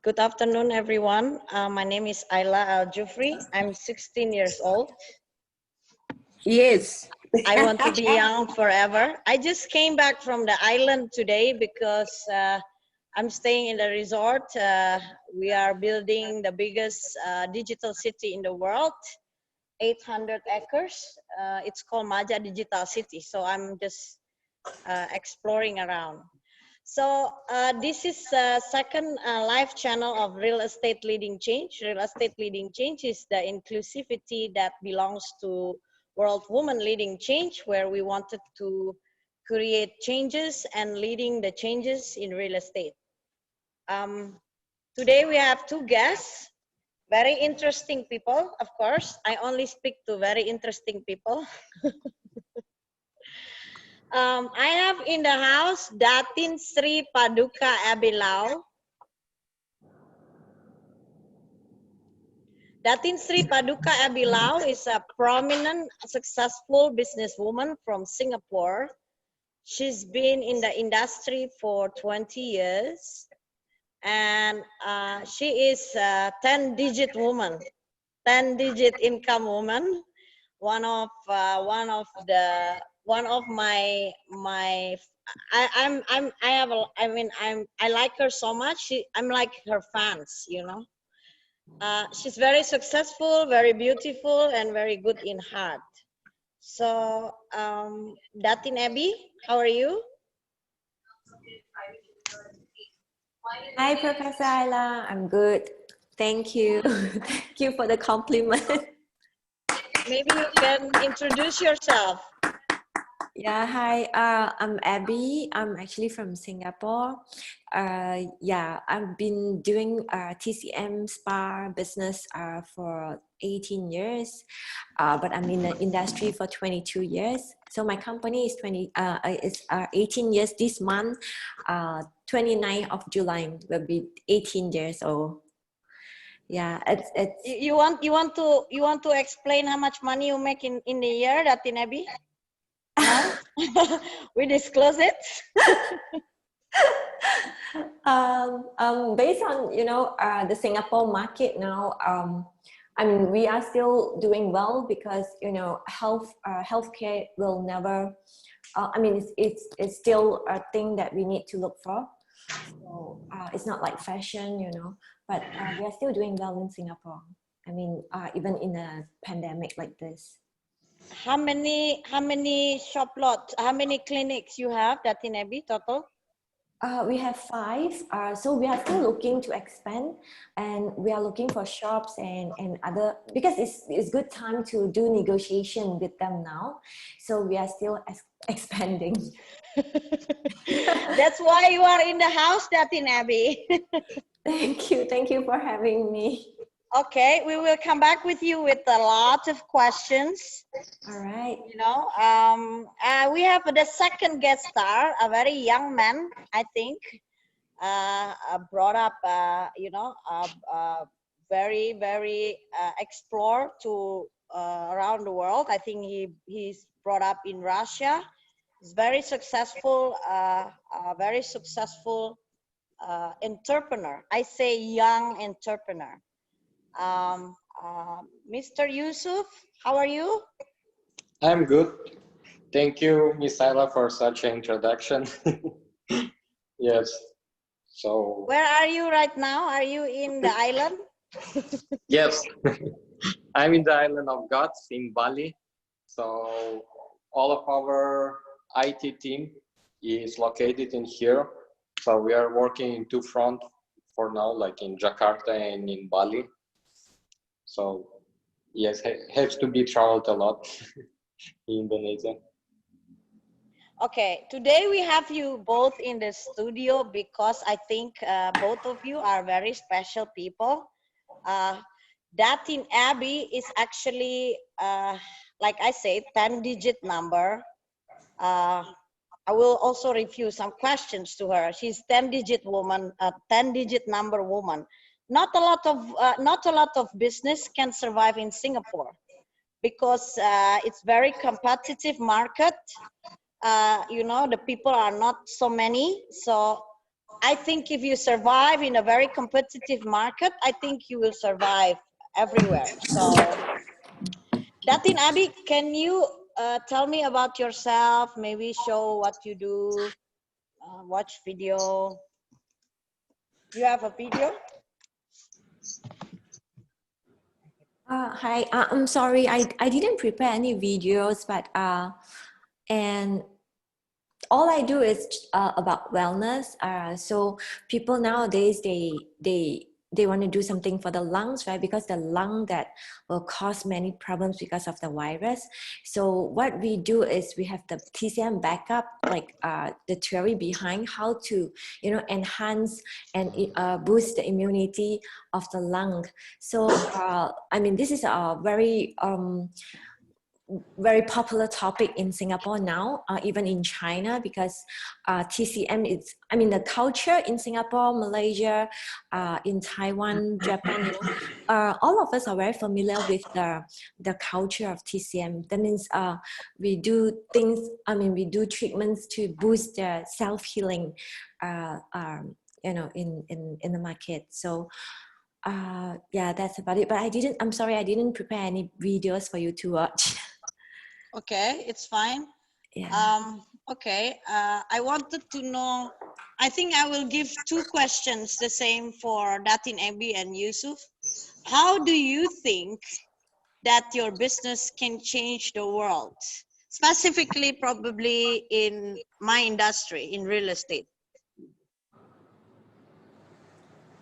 Good afternoon, everyone. My name is Ayla Al-Jufri. I'm 16 years old. Yes. I want to be young forever. I just came back from the island today because I'm staying in the resort. We are building the biggest digital city in the world, 800 acres. It's called Maja Digital City. So I'm just exploring around. So this is the second live channel of Real Estate Leading Change. Real Estate Leading Change is the inclusivity that belongs to World Women Leading Change, where we wanted to create changes and leading the changes in real estate. Today we have two guests, very interesting people, of course. I only speak to very interesting people. I have in the house Datin Sri Paduka Abilau. Datin Sri Paduka Abilau is a prominent, successful businesswoman from Singapore. She's been in the industry for 20 years, and she is a 10-digit woman, 10-digit income woman. One of my I like her so much. I'm like her fans, you know. She's very successful, very beautiful, and very good in heart. So, Datin Abby, how are you? Hi, Professor Ayla. I'm good. Thank you. Thank you for the compliment. Maybe you can introduce yourself. Yeah, hi. I'm Abby. I'm actually from Singapore. Yeah, I've been doing TCM spa business for 18 years, but I'm in the industry for 22 years. So my company is 18 years this month. 29th of July will be 18 years old. Yeah, it's You want to explain how much money you make in the year, Datin Abby? No? We disclose it. Based on the Singapore market now, I mean, we are still doing well because healthcare will never. I mean, it's still a thing that we need to look for. So it's not like fashion, but we are still doing well in Singapore. I mean, even in a pandemic like this. How many shop lots, how many clinics you have, Datin Abby, total? We have 5, so we are still looking to expand, and we are looking for shops and other, because it's good time to do negotiation with them now, so we are still expanding. That's why you are in the house, Datin Abby. Thank you for having me. Okay, we will come back with you with a lot of questions. All right. We have the second guest star, a very young man, I think, brought up, very explored to around the world. I think he's brought up in Russia. He's very successful, entrepreneur. I say young entrepreneur. Mr. Yusuf, how are you? I'm good. Thank you, Miss Ayla, for such an introduction. Yes. So. Where are you right now? Are you in the island? Yes. I'm in the island of Gods in Bali. So all of our IT team is located in here. So we are working in 2 fronts for now, like in Jakarta and in Bali. So yes, has to be traveled a lot in Indonesia. Okay, today we have you both in the studio because I think both of you are very special people. Datin Abby is actually, like I said, 10-digit number. I will also review some questions to her. She's 10-digit woman, a 10-digit number woman. Not a lot of business can survive in Singapore because it's very competitive market. The people are not so many. So I think if you survive in a very competitive market, I think you will survive everywhere. So, Datin Abi, can you tell me about yourself? Maybe show what you do, watch video. You have a video? Hi, I'm sorry, I didn't prepare any videos, but and all I do is about wellness. So people nowadays they want to do something for the lungs, right? Because the lung that will cause many problems because of the virus. So what we do is we have the TCM backup, like the theory behind how to, you know, enhance and boost the immunity of the lung. So I mean, this is a very popular topic in Singapore now, even in China, because TCM is, I mean, the culture in Singapore, Malaysia, in Taiwan, Japan, you know, all of us are very familiar with the culture of TCM. That means we do things, I mean, we do treatments to boost the self-healing, you know, in the market. So yeah, that's about it. But I'm sorry, I didn't prepare any videos for you to watch. Okay, it's fine. Yeah. Okay, I wanted to know, I think I will give two questions, the same for Datin Abi and Yusuf. How do you think that your business can change the world? Specifically, probably in my industry, in real estate.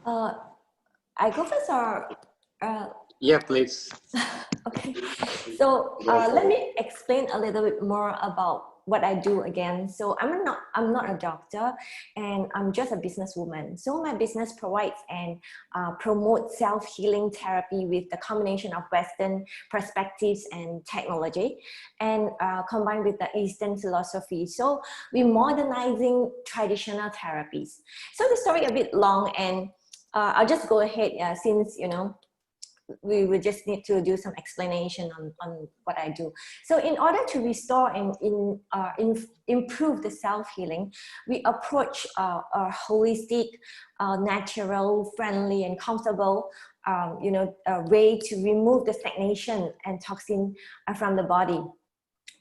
I go first or Yeah, please. okay. So let me explain a little bit more about what I do again. So I'm not a doctor, and I'm just a businesswoman. So my business provides and promotes self-healing therapy with the combination of Western perspectives and technology, and combined with the Eastern philosophy. So we're modernizing traditional therapies. So the story a bit long, and I'll just go ahead since, you know, we will just need to do some explanation on what I do. So in order to restore and improve the self-healing, we approach a holistic, natural, friendly, and comfortable you know, way to remove the stagnation and toxin from the body,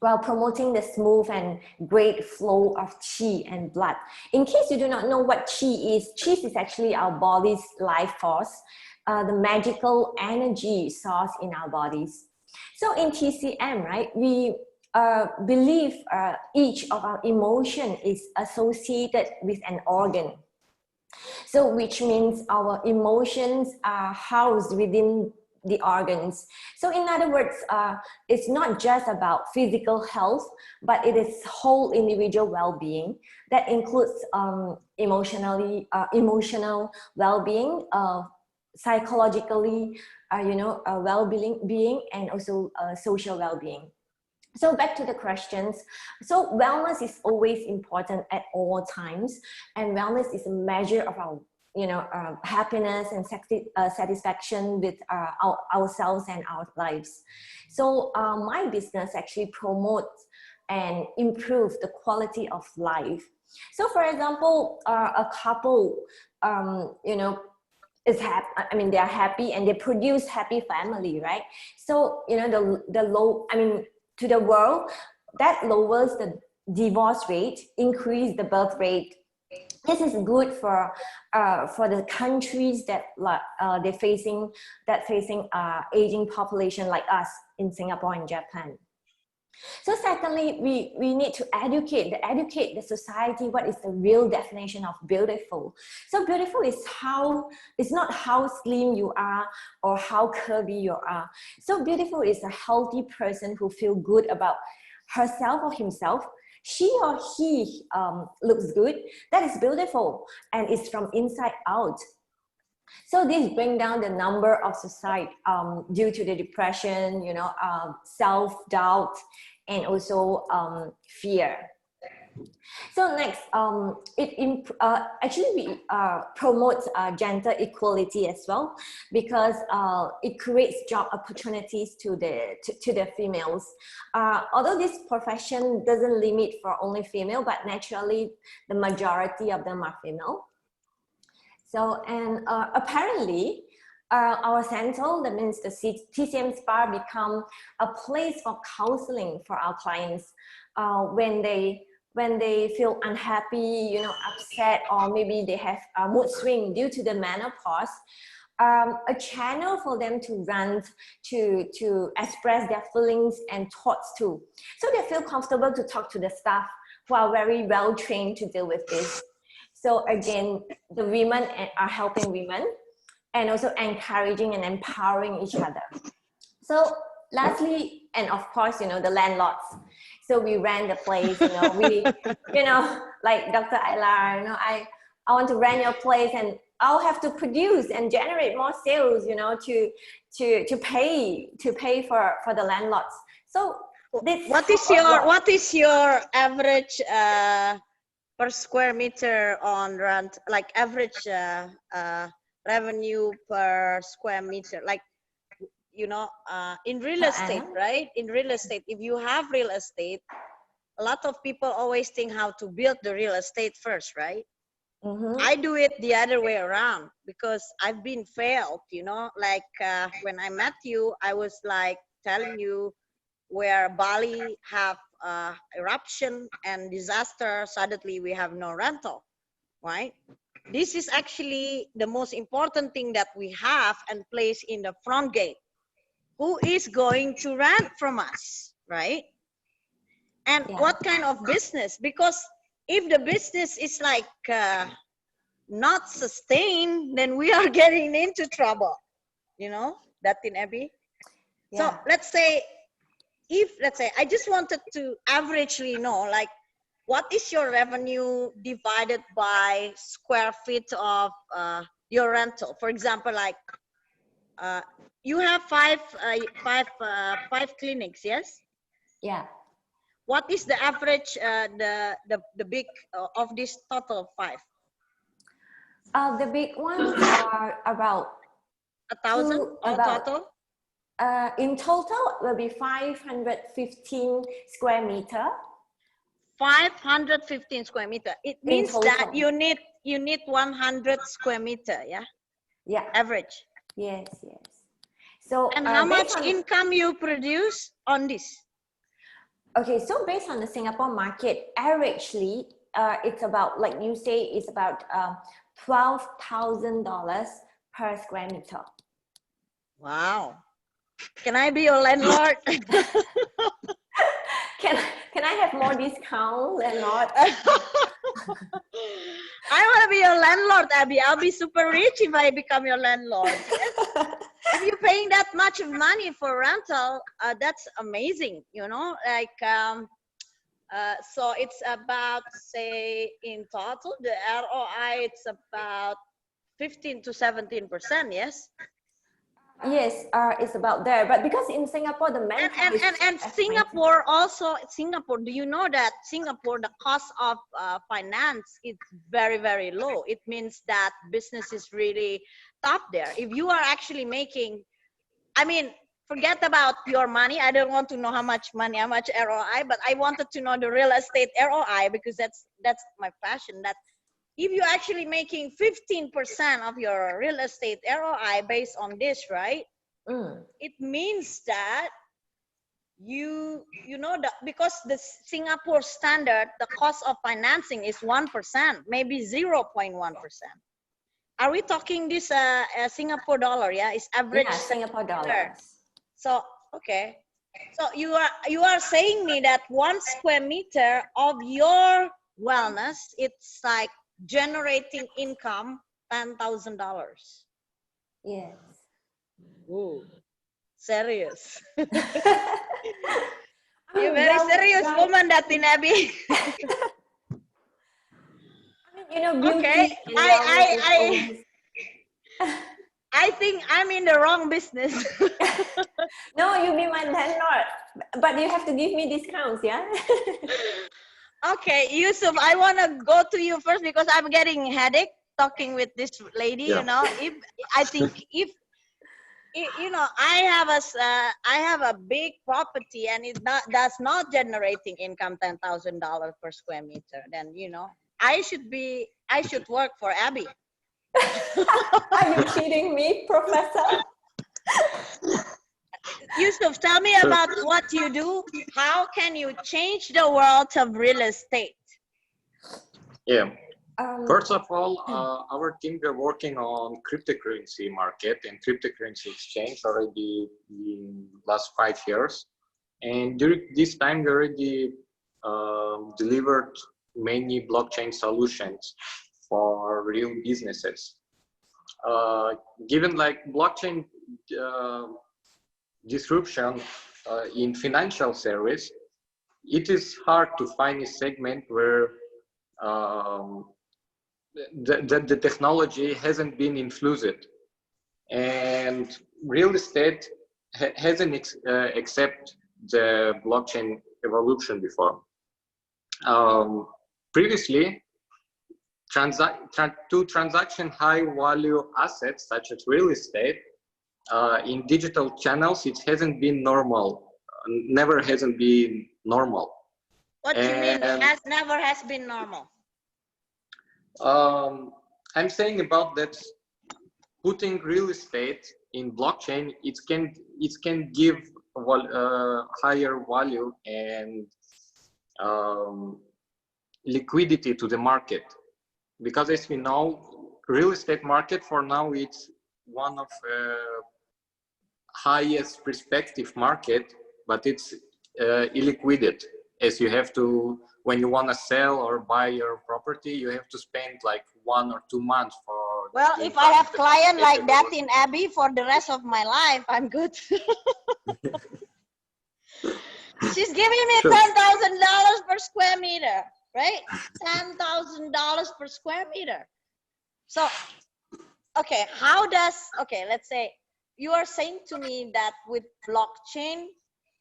while promoting the smooth and great flow of qi and blood. In case you do not know what qi is actually our body's life force, the magical energy source in our bodies. So in TCM, right, we believe each of our emotion is associated with an organ. So which means our emotions are housed within the organs. So in other words, it's not just about physical health, but it is whole individual well-being that includes emotional well-being, psychologically, you know, well-being, and also social well-being. So back to the questions. So wellness is always important at all times, and wellness is a measure of our, you know, happiness and satisfaction with ourselves and our lives. So my business actually promotes and improves the quality of life. So for example, a couple, you know, is happy. I mean, they are happy and they produce happy family, right? So, you know, the low, I mean, to the world, that lowers the divorce rate, increase the birth rate. This is good for the countries that they're facing aging population like us in Singapore and Japan. So secondly, we need to educate the society what is the real definition of beautiful. So beautiful is not how slim you are or how curvy you are. So beautiful is a healthy person who feels good about herself or himself. She or he looks good. That is beautiful, and it's from inside out. So this bring down the number of suicide due to the depression, you know, self-doubt, and also fear. So next, actually we promote gender equality as well, because it creates job opportunities to the females. Although this profession doesn't limit for only female, but naturally the majority of them are female. So, and apparently, our center, that means the TCM Spa, become a place for counseling for our clients when they feel unhappy, you know, upset, or maybe they have a mood swing due to the menopause. A channel for them to rant, to express their feelings and thoughts too. So they feel comfortable to talk to the staff who are very well trained to deal with this. So again, the women are helping women and also encouraging and empowering each other. So lastly, and of course, you know, the landlords. So we rent the place, you know, we, you know, like Dr. Ayla, you know, I want to rent your place and I'll have to produce and generate more sales, you know, to pay for the landlords. So this, what is your average per square meter on rent, like average revenue per square meter, like, you know, in real estate, right? In real estate, if you have real estate, a lot of people always think how to build the real estate first, right? I do it the other way around because I've been failed, you know, like when I met you, I was like telling you where Bali have eruption and disaster, suddenly we have no rental, right? This is actually the most important thing that we have and place in the front gate. Who is going to rent from us, right? And what kind of business? Because if the business is like not sustained, then we are getting into trouble, you know, that in Abby. So let's say, I just wanted to averagely know, like, what is your revenue divided by square feet of your rental? For example, like you have five clinics, yes? Yeah. What is the average, the big of this total of 5? The big ones are about 1,000 all total? In total, will be 515 square meter. 515 square meter. It means that you need 100 square meter, yeah? Yeah. Average. Yes, yes. So, and how much income you produce on this? Okay, so based on the Singapore market, averagely, it's about, like you say, it's about $12,000 per square meter. Wow. Can I be your landlord? Can I have more discount, landlord? I want to be your landlord, Abby. I'll be super rich if I become your landlord. If you're paying that much of money for rental, that's amazing, you know, like, so it's about, say, in total, the ROI, it's about 15 to 17%, yes? Yes, it's about there. But because in Singapore, the manpower and Singapore also, do you know that Singapore, the cost of finance is very, very low. It means that business is really top there. If you are actually making, I mean, forget about your money. I don't want to know how much money, how much ROI, but I wanted to know the real estate ROI because that's my passion. That if you're actually making 15% of your real estate ROI based on this, right? It means that you know that because the Singapore standard, the cost of financing is 1%, maybe 0.1%. Are we talking this Singapore dollar? Yeah, it's average. Yeah, Singapore dollar. So okay, so you are saying me that 1 square meter of your wellness, it's like generating income $10,000. Yes. Ooh, serious. You're very serious woman, that in Abby. You know, beauty. Okay, I think I'm in the wrong business. No, you be my landlord, but you have to give me discounts, yeah? Okay, Yusuf, I want to go to you first because I'm getting headache talking with this lady. You know, if you know, I have a big property and it does not generating income $10,000 per square meter, then you know I should work for Abby. Are you kidding me, Professor? Yusuf, tell me about what you do. How can you change the world of real estate? Yeah. First of all, our team we're working on cryptocurrency market and cryptocurrency exchange already in last 5 years. And during this time, we already delivered many blockchain solutions for real businesses. Given like blockchain disruption in financial service, it is hard to find a segment where the technology hasn't been infused, and real estate hasn't accepted the blockchain evolution before. Previously, to transaction high value assets such as real estate in digital channels, it hasn't been normal, never hasn't been normal. What do you mean never has been normal? I'm saying about that putting real estate in blockchain, it can give higher value and liquidity to the market, because as we know, real estate market for now it's one of highest perspective market, but it's illiquid, as you have to, when you want to sell or buy your property, you have to spend like 1 or 2 months for. Well, if I have client like that in Abby for the rest of my life, I'm good. She's giving me $10,000 per square meter, right? $10,000 per square meter. So, okay, let's say you are saying to me that with blockchain,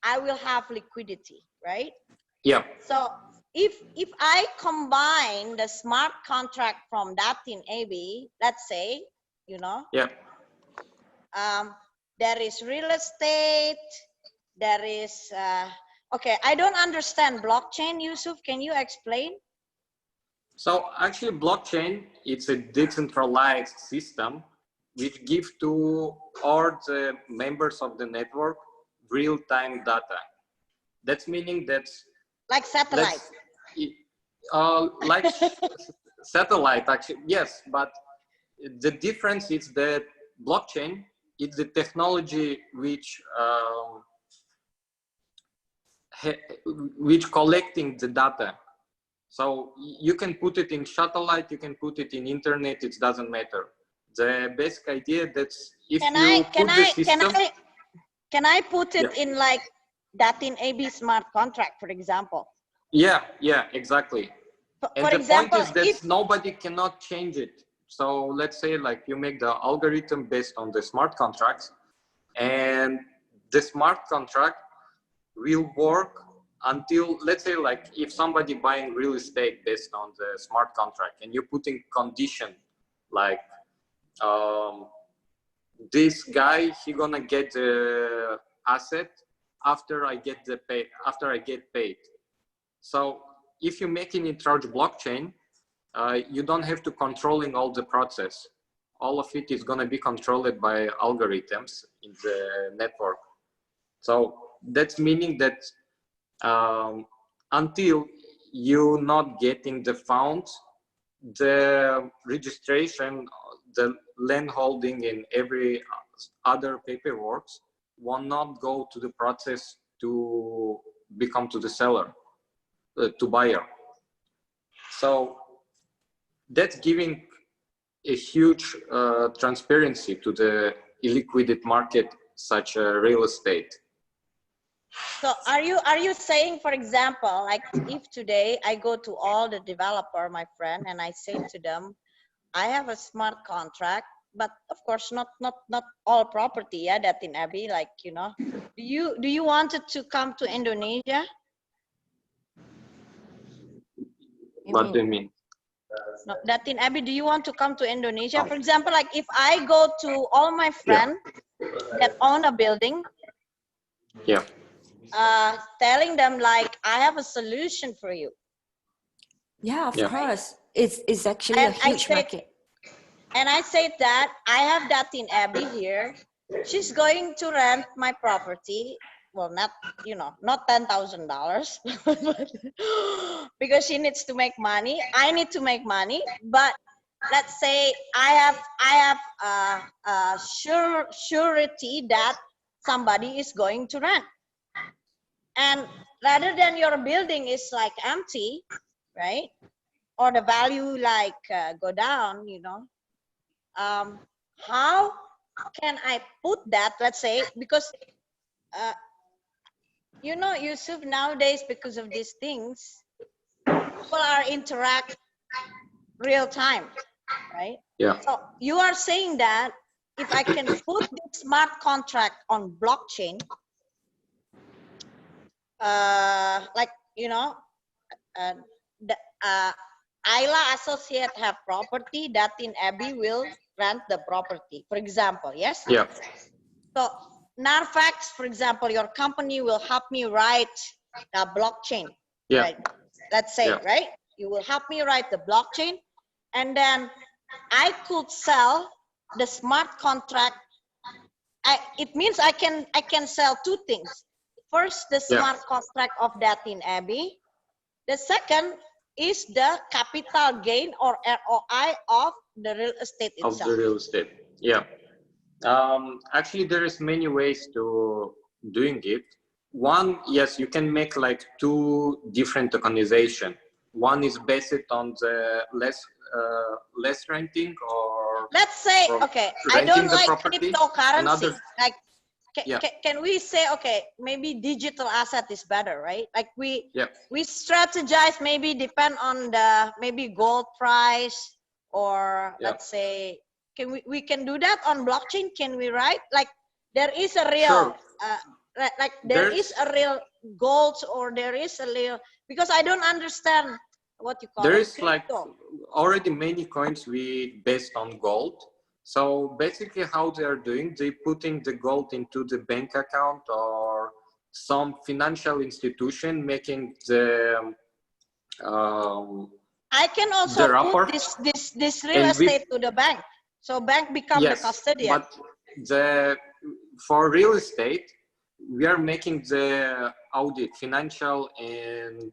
I will have liquidity, right? Yeah. So if I combine the smart contract from Datin AB, let's say, you know, yeah, there is real estate, there is, okay, I don't understand blockchain, Yusuf, can you explain? So actually blockchain, it's a decentralized system which gives to all the members of the network real-time data. That's meaning that like satellite. Like satellite, actually, yes, but the difference is that blockchain is the technology which collecting the data. So you can put it in satellite, you can put it in internet, it doesn't matter. The basic idea that's if can I put it in like that in AB smart contract, for example? Yeah, exactly. And for the example, point is that nobody cannot change it. So let's say like you make the algorithm based on the smart contracts, and the smart contract will work until, let's say like if somebody buying real estate based on the smart contract and you're putting condition like this guy, he gonna get the asset after I get paid. So if you're making it through blockchain, you don't have to controlling all the process. All of it is going to be controlled by algorithms in the network. So that's meaning that until you're not getting the funds, the registration, the land holding and every other paperwork will not go to the process to become to the seller, to buyer. So that's giving a huge transparency to the illiquid market, such real estate. So are you saying, for example, like if today I go to all the developer, my friend, and I say to them, I have a smart contract, but of course not all property, yeah, that in Abby, like, you know, do you want it to come to Indonesia? What do you mean? No, that in Abby, do you want to come to Indonesia? For example, like if I go to all my friends that own a building, telling them like I have a solution for you. Yeah, of course. It's actually a huge market. And I said that I have that in Abby here. She's going to rent my property. Well, not, you know, not $10,000 because she needs to make money. I need to make money, but let's say I have surety that somebody is going to rent. And rather than your building is like empty, right? Or the value like go down, you know, how can I put that, let's say, because uh, you know, Yusuf, nowadays because of these things, people are interact real time, right? Yeah. So you are saying that if I can put this smart contract on blockchain, like, you know, the Ayla associate have property that in Abby will rent the property, for example, yes? Yeah. So Narfax, for example, your company will help me write the blockchain, Yeah. right? Let's say, Yeah. right? You will help me write the blockchain, and then I could sell the smart contract. It means I can sell two things. First, the Yeah. smart contract of that in Abby. The second is the capital gain or ROI of the real estate Of itself. the real estate. Yeah. Actually, there is many ways to doing it. One, yes, you can make like two different tokenization. One is based on the less renting or Let's say, okay, I renting don't the like property. cryptocurrency. Another, Like, yeah, can we say, okay, maybe digital asset is better, right? Like yeah, we strategize, maybe depend on the maybe gold price, or yeah. let's say, can we can do that on blockchain? Can we write like there is a real Sure. like there is There's a real gold, or there is a real, because I don't understand what you call there it, is like crypto. already many coins based on gold. So basically how they are doing, they putting the gold into the bank account or some financial institution making um, I can also the put wrapper. this real And estate to the bank, so bank become the yes, custodian. but for real estate, we are making the audit, financial and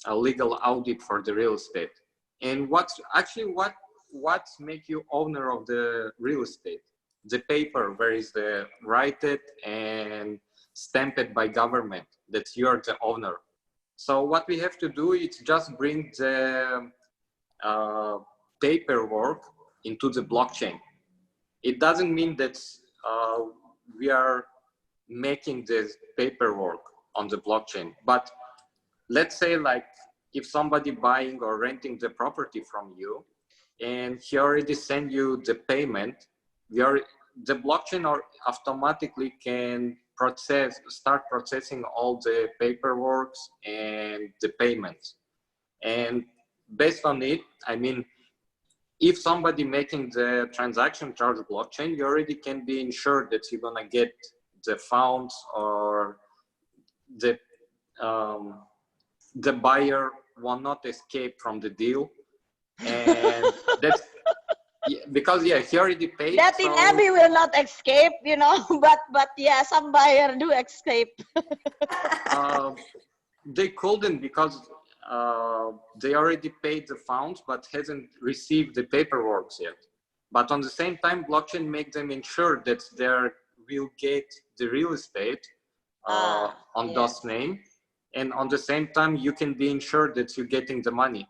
a legal audit for the real estate. And what make you owner of the real estate? The paper where is the write it and stamp it by government that you're the owner. So what we have to do is just bring the paperwork into the blockchain. It doesn't mean that we are making this paperwork on the blockchain, but let's say like if somebody buying or renting the property from you and he already send you the payment, the blockchain or automatically can start processing all the paperwork and the payments. And based on it, I mean, if somebody making the transaction charge blockchain, you already can be ensured that you're gonna get the funds, or the buyer will not escape from the deal. And that's because he already paid. That in Abby will not escape, you know, but yeah, some buyer do escape. They couldn't because they already paid the funds but hasn't received the paperwork yet. But on the same time, blockchain make them ensure that they will get the real estate on those name, and on the same time you can be ensured that you're getting the money.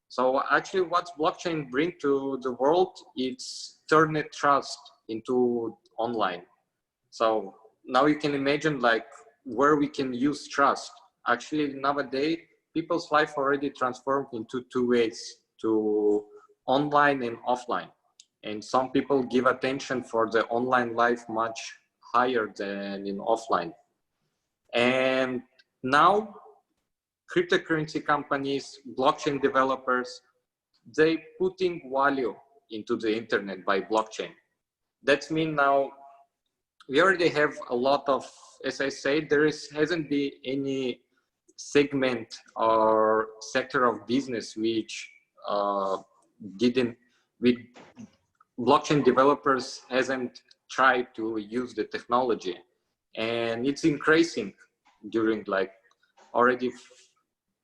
So actually what blockchain bring to the world, it's turned trust into online. So now you can imagine like where we can use trust. Actually nowadays people's life already transformed into two ways, to online and offline. And some people give attention for the online life much higher than in offline. And now cryptocurrency companies, blockchain developers, they putting value into the internet by blockchain. That means now we already have a lot of, as I say, hasn't been any segment or sector of business which blockchain developers hasn't tried to use the technology, and it's increasing during like already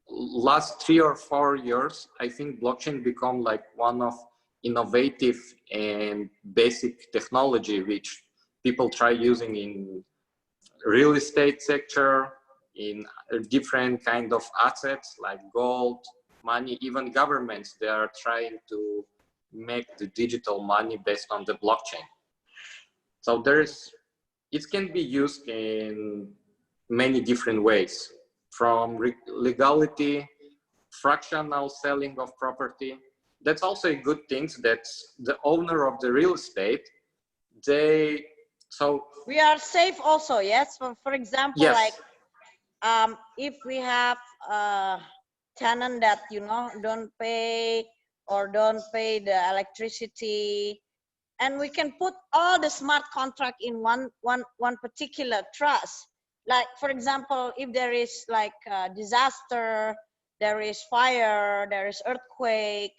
last 3 or 4 years. I think blockchain become like one of innovative and basic technology which people try using in real estate sector, in different kind of assets like gold, money. Even governments, they are trying to make the digital money based on the blockchain. So it can be used in many different ways, from legality, fractional selling of property. That's also a good thing that the owner of the real estate, we are safe also, yes. For example, yes, like if we have a tenant that don't pay the electricity, and we can put all the smart contract in one particular trust. Like for example, if there is like a disaster, there is fire, there is earthquake.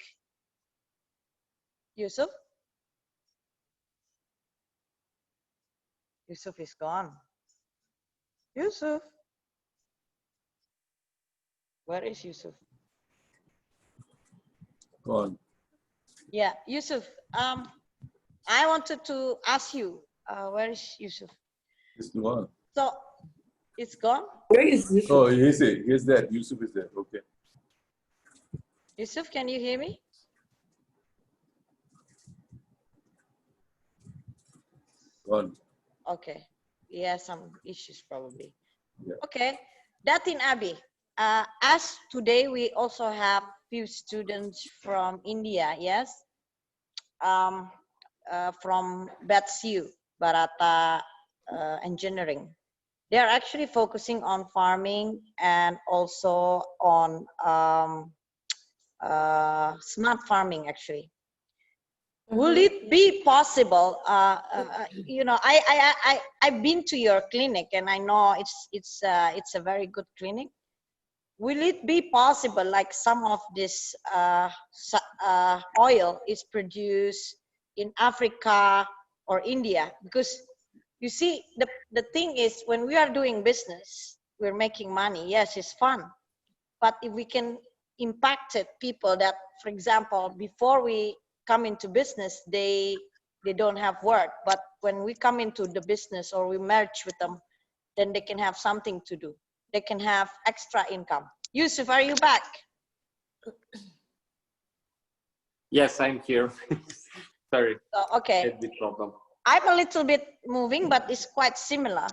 Yusuf is gone. Yusuf, where is Yusuf? Gone. Yeah, Yusuf. I wanted to ask you, where is Yusuf? It's the one. So it's gone. Where is Yusuf? Oh, he's it. Here's that. Yusuf is there. Okay. Yusuf, can you hear me? Gone. Okay. He has some issues probably. Yeah. Okay. Datin Abi, as today we also have few students from India, yes? From BETSU, Barata Engineering. They are actually focusing on farming and also on smart farming actually. Will it be possible? I've been to your clinic and I know it's a very good clinic. Will it be possible, like some of this oil is produced in Africa or India? Because you see, the thing is, when we are doing business, we're making money. Yes, it's fun, but if we can impact it, people that, for example, before we come into business, they don't have work, but when we come into the business or we merge with them, then they can have something to do. They can have extra income. Yusuf, are you back? yes, I'm here. Sorry. Okay. Had the problem. I'm a little bit moving, but it's quite similar.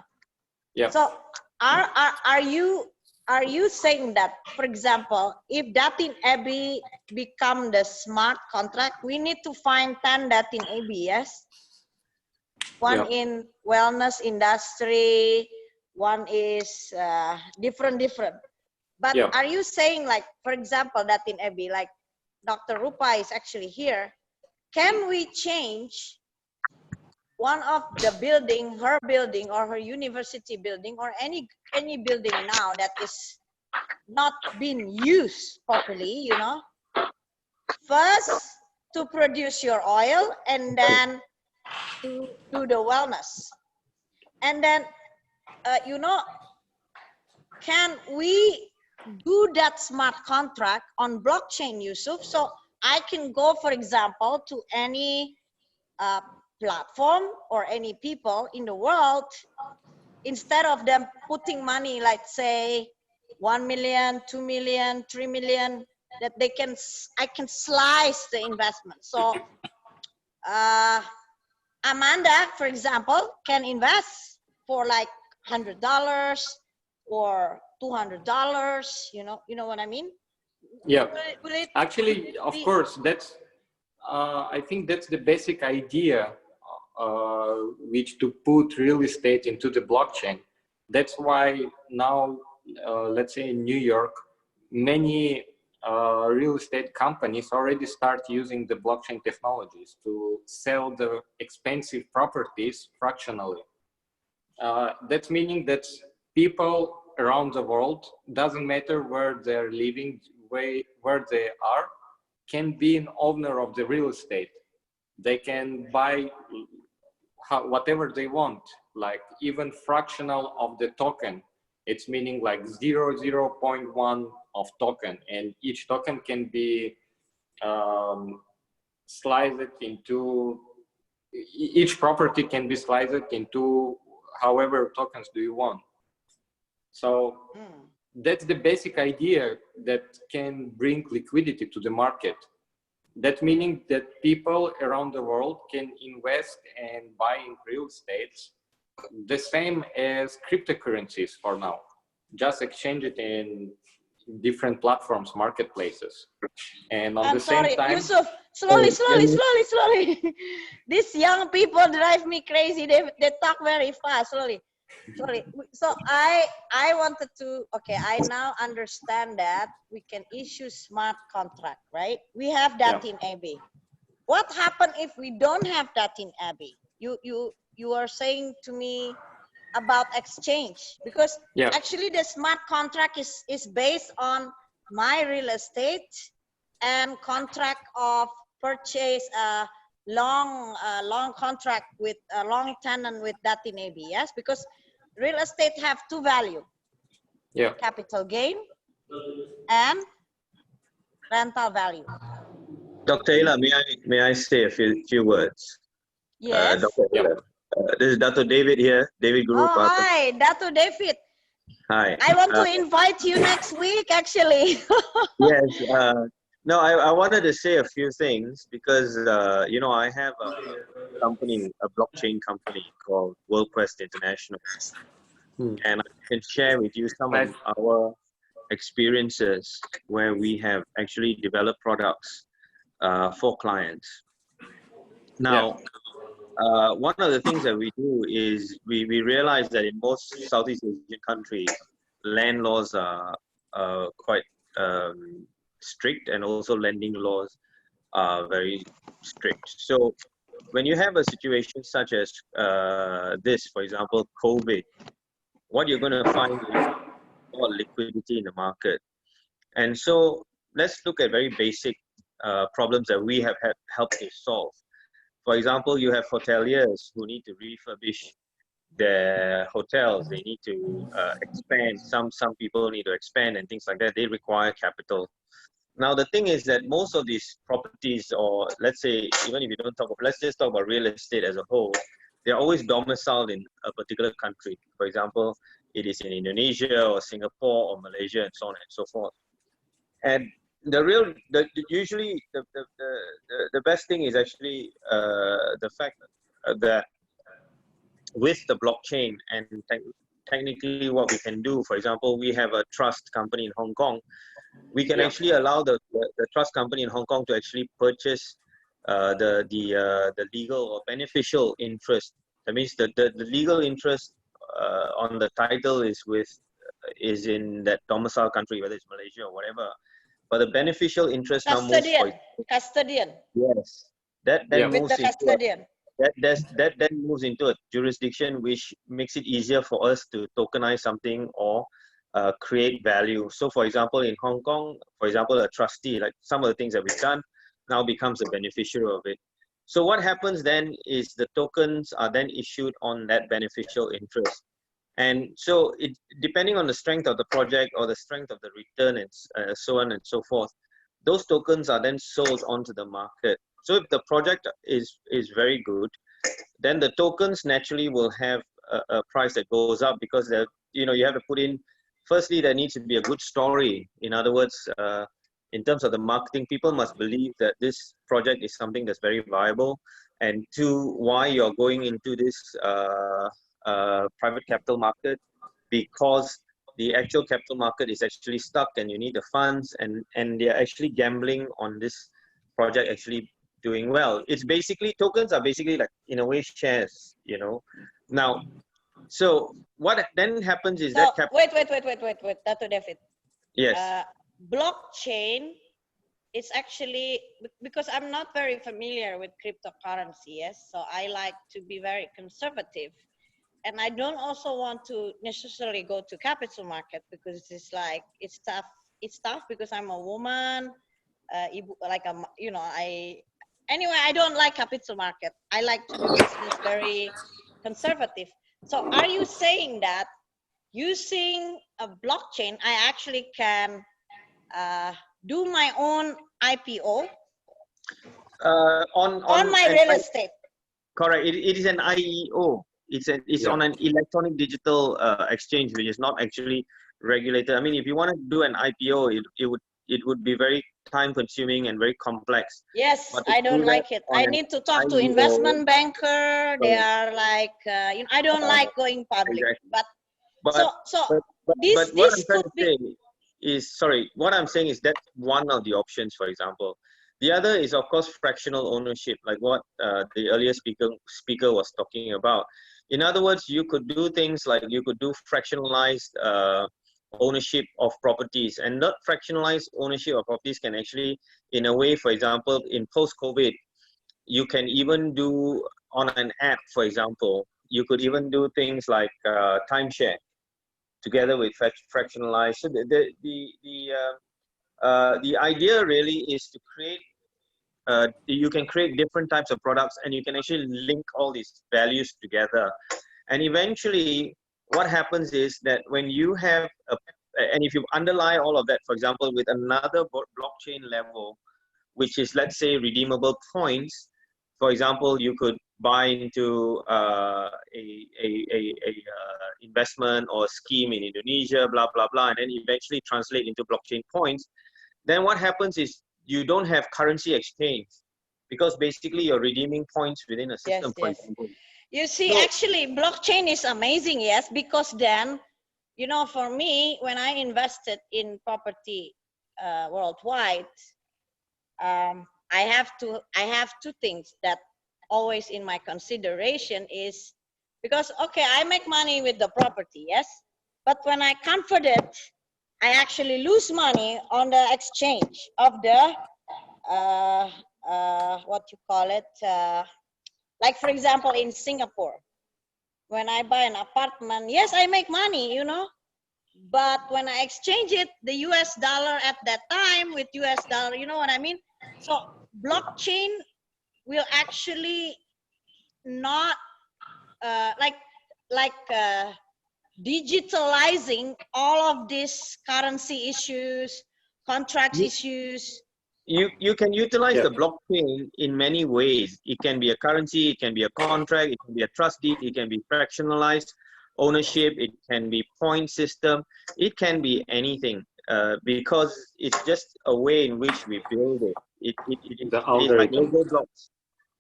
Yeah. So are you saying that, for example, if Datin AB become the smart contract, we need to find 10 Datin AB, yes? One in wellness industry, one is different. But are you saying, like, for example, Datin AB, like Dr. Rupa is actually here, can we change one of the building, her building or her university building or any building now that is not being used properly, first to produce your oil and then to do the wellness. And then, can we do that smart contract on blockchain, Yusuf? So I can go, for example, to any platform or any people in the world, instead of them putting money, like say 1 million, 2 million, 3 million, that I can slice the investment. So Amanda, for example, can invest for like $100 or $200. You know what I mean? Yeah. Will it Actually, of course, that's. I think that's the basic idea, which to put real estate into the blockchain. That's why now, let's say in New York, many real estate companies already start using the blockchain technologies to sell the expensive properties fractionally. That's meaning that people around the world, doesn't matter where they're living, where they are, can be an owner of the real estate. they can buy whatever they want, like even fractional of the token. It's meaning like 0.1 of token, and each token can be sliced into, each property can be sliced into however tokens do you want. So that's the basic idea that can bring liquidity to the market. That meaning that people around the world can invest and buy in real estate the same as cryptocurrencies for now. Just exchange it in different platforms, marketplaces. And on I'm the sorry, same time, Yusuf, slowly. These young people drive me crazy. They talk very fast, slowly. So I wanted to, okay, I now understand that we can issue smart contract, right? We have that in AB. What happened if we don't have that in AB? You are saying to me about exchange, because actually the smart contract is based on my real estate and contract of purchase, long contract with a long tenant with that in AB. Yes, because real estate have two value: capital gain and rental value. Dr. Ela, may I say a few words? Yes. Dr. Ela. This is Dr. David here, David Guru. Oh, hi, Datu David. Hi. I want to invite you next week, actually. Yes. No, I wanted to say a few things because, you know, I have a company, a blockchain company called WorldQuest International. And I can share with you some of our experiences where we have actually developed products for clients. Now, one of the things that we do is we realize that in most Southeast Asian countries, land laws are quite strict, and also lending laws are very strict. So when you have a situation such as this, for example, COVID, what you're going to find is more liquidity in the market. And so let's look at very basic problems that we have helped to solve. For example, you have hoteliers who need to refurbish their hotels. They need to expand. Some people need to expand and things like that. They require capital. Now, the thing is that most of these properties, or let's say, even if you don't talk about, let's just talk about real estate as a whole, they're always domiciled in a particular country. For example, it is in Indonesia or Singapore or Malaysia and so on and so forth. And usually the best thing is actually the fact that with the blockchain and technically what we can do, for example, we have a trust company in Hong Kong. We can actually allow the trust company in Hong Kong to actually purchase the legal or beneficial interest. That means the legal interest on the title is in that domicile country, whether it's Malaysia or whatever. But the beneficial interest now moves. Custodian. Yes, that moves with the custodian. That moves into a jurisdiction which makes it easier for us to tokenize something or create value. So, for example, in Hong Kong, for example, a trustee, like some of the things that we've done, now becomes a beneficiary of it. So what happens then is the tokens are then issued on that beneficial interest. And so depending on the strength of the project or the strength of the return and so on and so forth, those tokens are then sold onto the market. So if the project is very good, then the tokens naturally will have a price that goes up, because you have to put in, firstly, there needs to be a good story. In other words, in terms of the marketing, people must believe that this project is something that's very viable. And two, why you're going into this private capital market, because the actual capital market is actually stuck and you need the funds, and they're actually gambling on this project actually doing well. It's basically, tokens are basically like, in a way, shares, Now, so what then happens is that... Wait, Dr. David. Yes. Blockchain, it's actually, because I'm not very familiar with cryptocurrency, yes? So I like to be very conservative. And I don't also want to necessarily go to capital market, because it's like, it's tough because I'm a woman, anyway, I don't like capital market. I like to do business very conservative. So are you saying that using a blockchain, I actually can do my own IPO on my real estate? Correct. It is an IEO. It's on an electronic digital exchange, which is not actually regulated. I mean, if you want to do an IPO, it would be very time consuming and very complex. Yes, But I don't like it. I need to talk to investment banker. They are like, I don't like going public. Exactly. But what I'm trying to say is, sorry, what I'm saying is that's one of the options, for example. The other is, of course, fractional ownership, like what the earlier speaker was talking about. In other words, you could do things like you could do fractionalized ownership of properties, and not fractionalized ownership of properties can actually, in a way, for example, in post-COVID, you can even do on an app, for example, you could even do things like timeshare together with fractionalized. So the idea really is to create, you can create different types of products, and you can actually link all these values together. And eventually what happens is that when you have and if you underlie all of that, for example, with another blockchain level, which is, let's say, redeemable points. For example, you could buy into a investment or scheme in Indonesia, blah, blah, blah, and then eventually translate into blockchain points. Then what happens is you don't have currency exchange, because basically you're redeeming points within a system. Yes, yes. You see, actually, blockchain is amazing, yes, because then, for me, when I invested in property worldwide, I have two things that always in my consideration is, because okay, I make money with the property, yes, but when I convert it, I actually lose money on the exchange of the what you call it, like for example in Singapore, when I buy an apartment, yes, I make money, but when I exchange it, the US dollar at that time with US dollar, you know what I mean? So blockchain will actually not digitalizing all of these currency issues, contracts issues. You can utilize the blockchain in many ways. It can be a currency, it can be a contract, it can be a trust deed, it can be fractionalized ownership, it can be point system, it can be anything, because it's just a way in which we build it. It's like Lego blocks.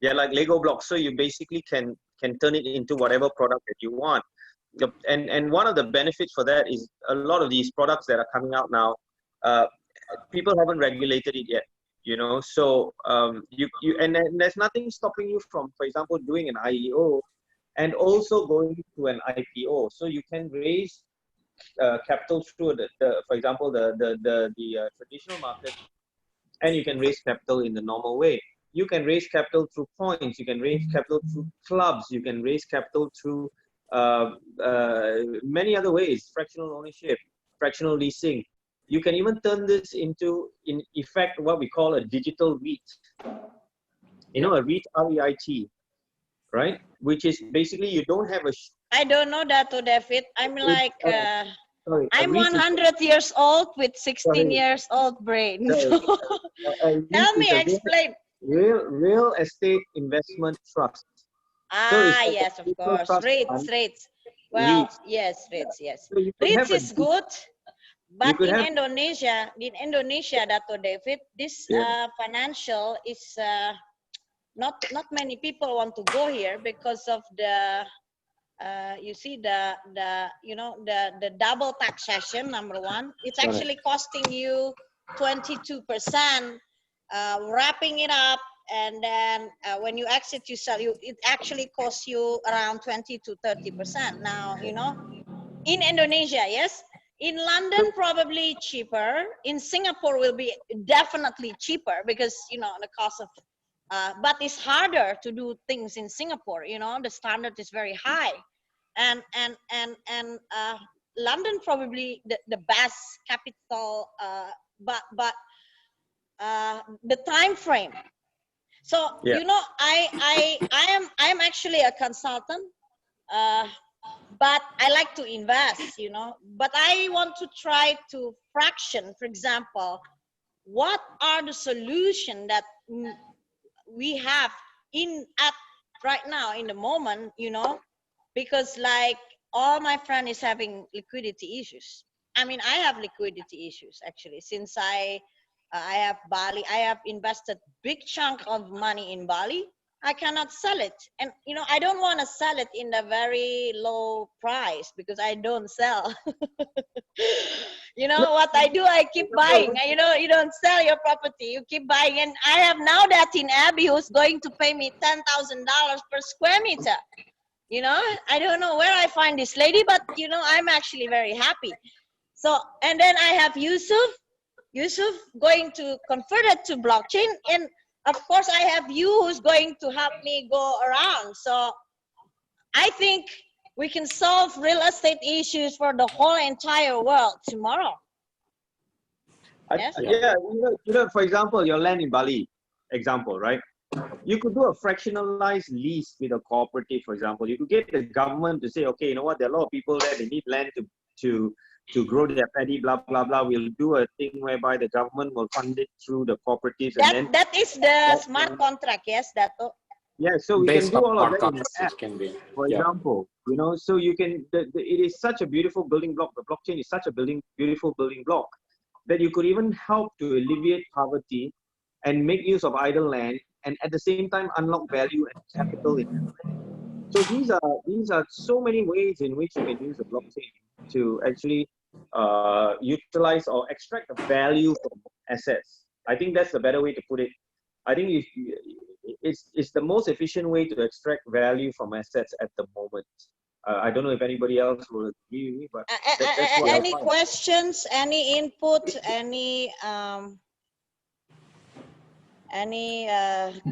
They're like Lego blocks. So you basically can turn it into whatever product that you want. And one of the benefits for that is a lot of these products that are coming out now, people haven't regulated it yet. So and there's nothing stopping you from, for example, doing an IEO and also going to an IPO. So you can raise capital through for example, the traditional market, and you can raise capital in the normal way. You can raise capital through points. You can raise capital through clubs. You can raise capital through many other ways: fractional ownership, fractional leasing. You can even turn this into, in effect, what we call a digital REIT. A REIT, R-E-I-T, right? Which is basically you don't have a. I don't know that, David. I'm like, sorry, I'm 100 years old with 16 years old brain. So tell me, explain. Real estate investment trust. Yes, of course. REITs. Well, REITs. Yes, REITs, yes. So REITs is good. But in Indonesia, Dato David, this financial is not many people want to go here because of the you see the double taxation. Number one, it's actually costing you 22%, wrapping it up, and then when you exit, you sell. It actually costs you around 20 to 30%. Now in Indonesia, yes. In London, probably cheaper. In Singapore, will be definitely cheaper because the cost of. But it's harder to do things in Singapore. The standard is very high, and London probably the best capital. But the time frame. So Yeah. you know, I'm actually a consultant, but I like to invest. You know, but I want to try to fraction. For example, what are the solution that we have at right now in the moment? You know, because like all my friend is having liquidity issues. I mean, I have liquidity issues actually since I have Bali. I have invested big chunk of money in Bali. I cannot sell it, and you know I don't want to sell it in a very low price because I don't sell. You know what I do? I keep buying. You know, you don't sell your property, you keep buying, and I have now that in Abby who's going to pay me $10,000 per square meter. You know, I don't know where I find this lady, but you know, I'm actually very happy. So, and then I have Yusuf going to convert it to blockchain, and of course I have you who's going to help me go around. So I think we can solve real estate issues for the whole entire world tomorrow. Yes? Yeah, you know, for example, your land in Bali, example, right? You could do a fractionalized lease with a cooperative, for example. You could get the government to say, okay, you know what, there are a lot of people there, they need land to grow their paddy, blah, blah, blah. We'll do a thing whereby the government will fund it through the cooperatives. That is the smart contract, yes, Dato. Yeah, so we Based can do on all of smart that in an contracts, app, it can be. for Yeah. example. You know, so you can, it is such a beautiful building block. The blockchain is such a beautiful building block that you could even help to alleviate poverty and make use of idle land, and at the same time unlock value and capital in that land. So these are so many ways in which you can use the blockchain to actually utilize or extract the value from assets. I think that's the better way to put it. I think it's the most efficient way to extract value from assets at the moment. I don't know if anybody else will agree with me, but that's what I Any find. questions, any input, any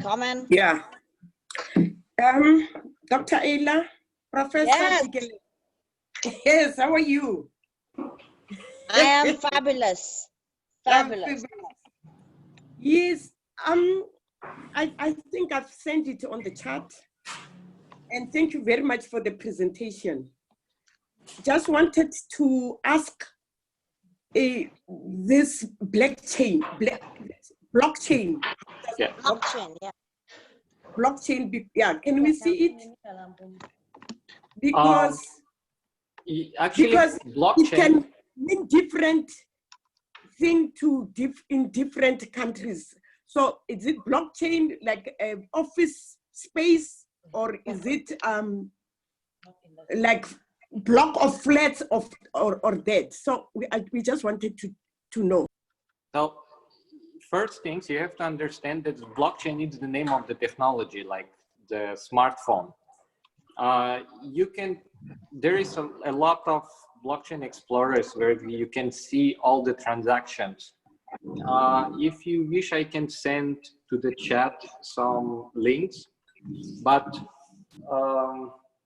comment? Yeah. Dr. Ayla, Professor Yes. Digele. Yes, how are you? I am fabulous. Fabulous. Yes, I think I've sent it on the chat. And thank you very much for the presentation. Just wanted to ask this blockchain. Yeah. Blockchain, yeah. Blockchain, yeah, can we see it? Because Actually, it blockchain. can mean different thing in different countries. So is it blockchain like office space, or is it like block of flats or that? So we just wanted to know. So first things you have to understand that blockchain is the name of the technology, like the smartphone. There is a lot of blockchain explorers where you can see all the transactions. If you wish, I can send to the chat some links, but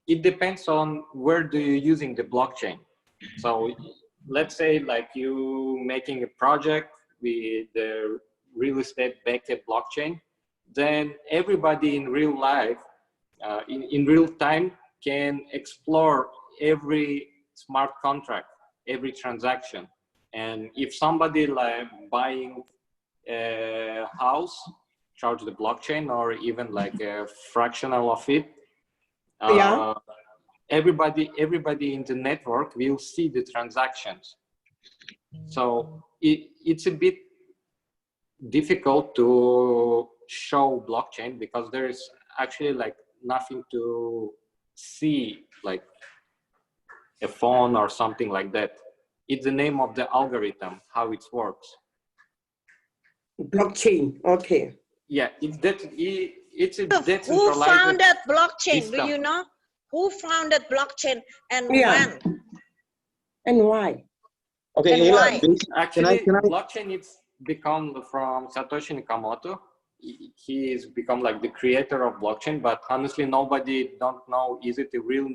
it depends on where do you using the blockchain. So let's say like you making a project with the real estate backed blockchain, then everybody in real life, in real time, can explore every smart contract, every transaction. And if somebody like buying a house, charge the blockchain, or even like a fractional of it, Yeah. everybody in the network will see the transactions. So it's a bit difficult to show blockchain because there is actually like nothing to see, like a phone or something like that. It's the name of the algorithm, how it works. Blockchain, okay. Yeah, it's a decentralized Who founded blockchain? system. Do you know? Who founded blockchain and Yeah. when? And why? Okay, And Ayla, why? Actually, can I? blockchain it's become from Satoshi Nakamoto. He is become like the creator of blockchain, but honestly, nobody don't know is it a real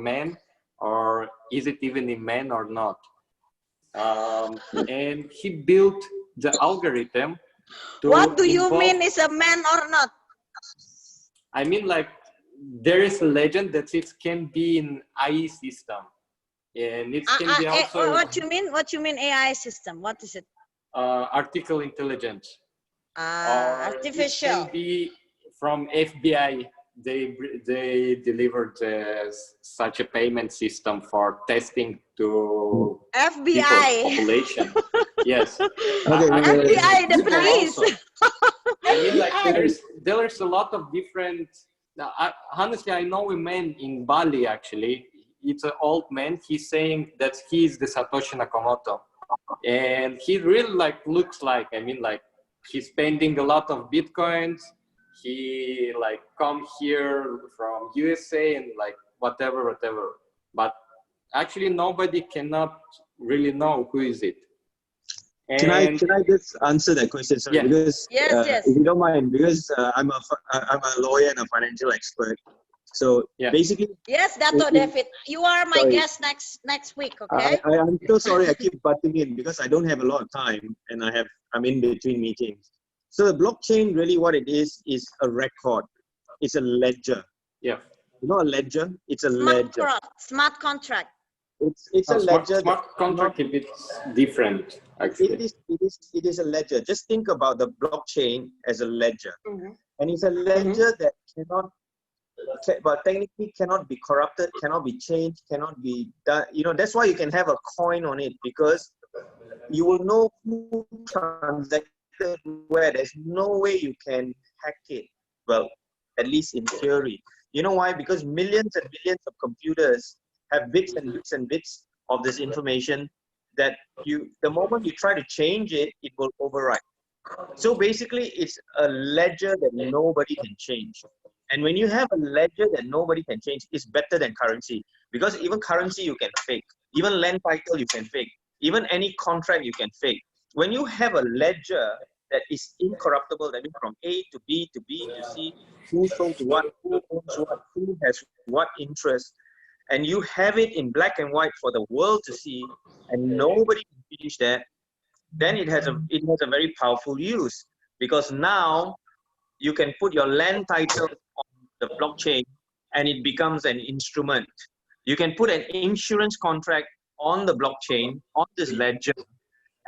man or is it even a man or not. And he built the algorithm to What do you involve- mean is a man or not? I mean, like, there is a legend that it can be in AI system, and it can be also What you mean? What you mean AI system? What is it? artificial intelligence. Or Artificial. it can be from FBI. They delivered such a payment system for testing to FBI. people's population. Yes. Okay, FBI, the people police. also. I mean, like, there's a lot of different. Honestly, I know a man in Bali. Actually, it's an old man. He's saying that he is the Satoshi Nakamoto, and he really like looks like. I mean, like, he's spending a lot of bitcoins. He like come here from USA and like whatever. But actually, nobody cannot really know who is it. Can I just answer that question? Sorry, Yeah. because Yes. if you don't mind, because I'm a lawyer and a financial expert. So Yeah. basically, Yes, Dato David. You are my Sorry. guest next week, okay? I'm so sorry. I keep butting in because I don't have a lot of time and I'm in between meetings. So the blockchain, really, what it is a record. It's a ledger. Yeah. You know a ledger? It's a ledger. Smart contract. It's a ledger. Smart contract a bit different, actually. It is a ledger. Just think about the blockchain as a ledger, Mm-hmm. and it's a ledger that but technically cannot be corrupted, cannot be changed, cannot be done. You know, that's why you can have a coin on it, because you will know who transacted where. There's no way you can hack it. Well, at least in theory. You know why? Because millions and millions of computers have bits and bits and bits of this information that the moment you try to change it, it will overwrite. So basically, it's a ledger that nobody can change. And when you have a ledger that nobody can change, it's better than currency. Because even currency you can fake. Even land title you can fake. Even any contract you can fake. When you have a ledger that is incorruptible, that means from A to B to B to C, who sold what, who owns what, who has what interest, and you have it in black and white for the world to see, and nobody can change that, then it has a very powerful use. Because now you can put your land title on the blockchain and it becomes an instrument. You can put an insurance contract on the blockchain, on this ledger,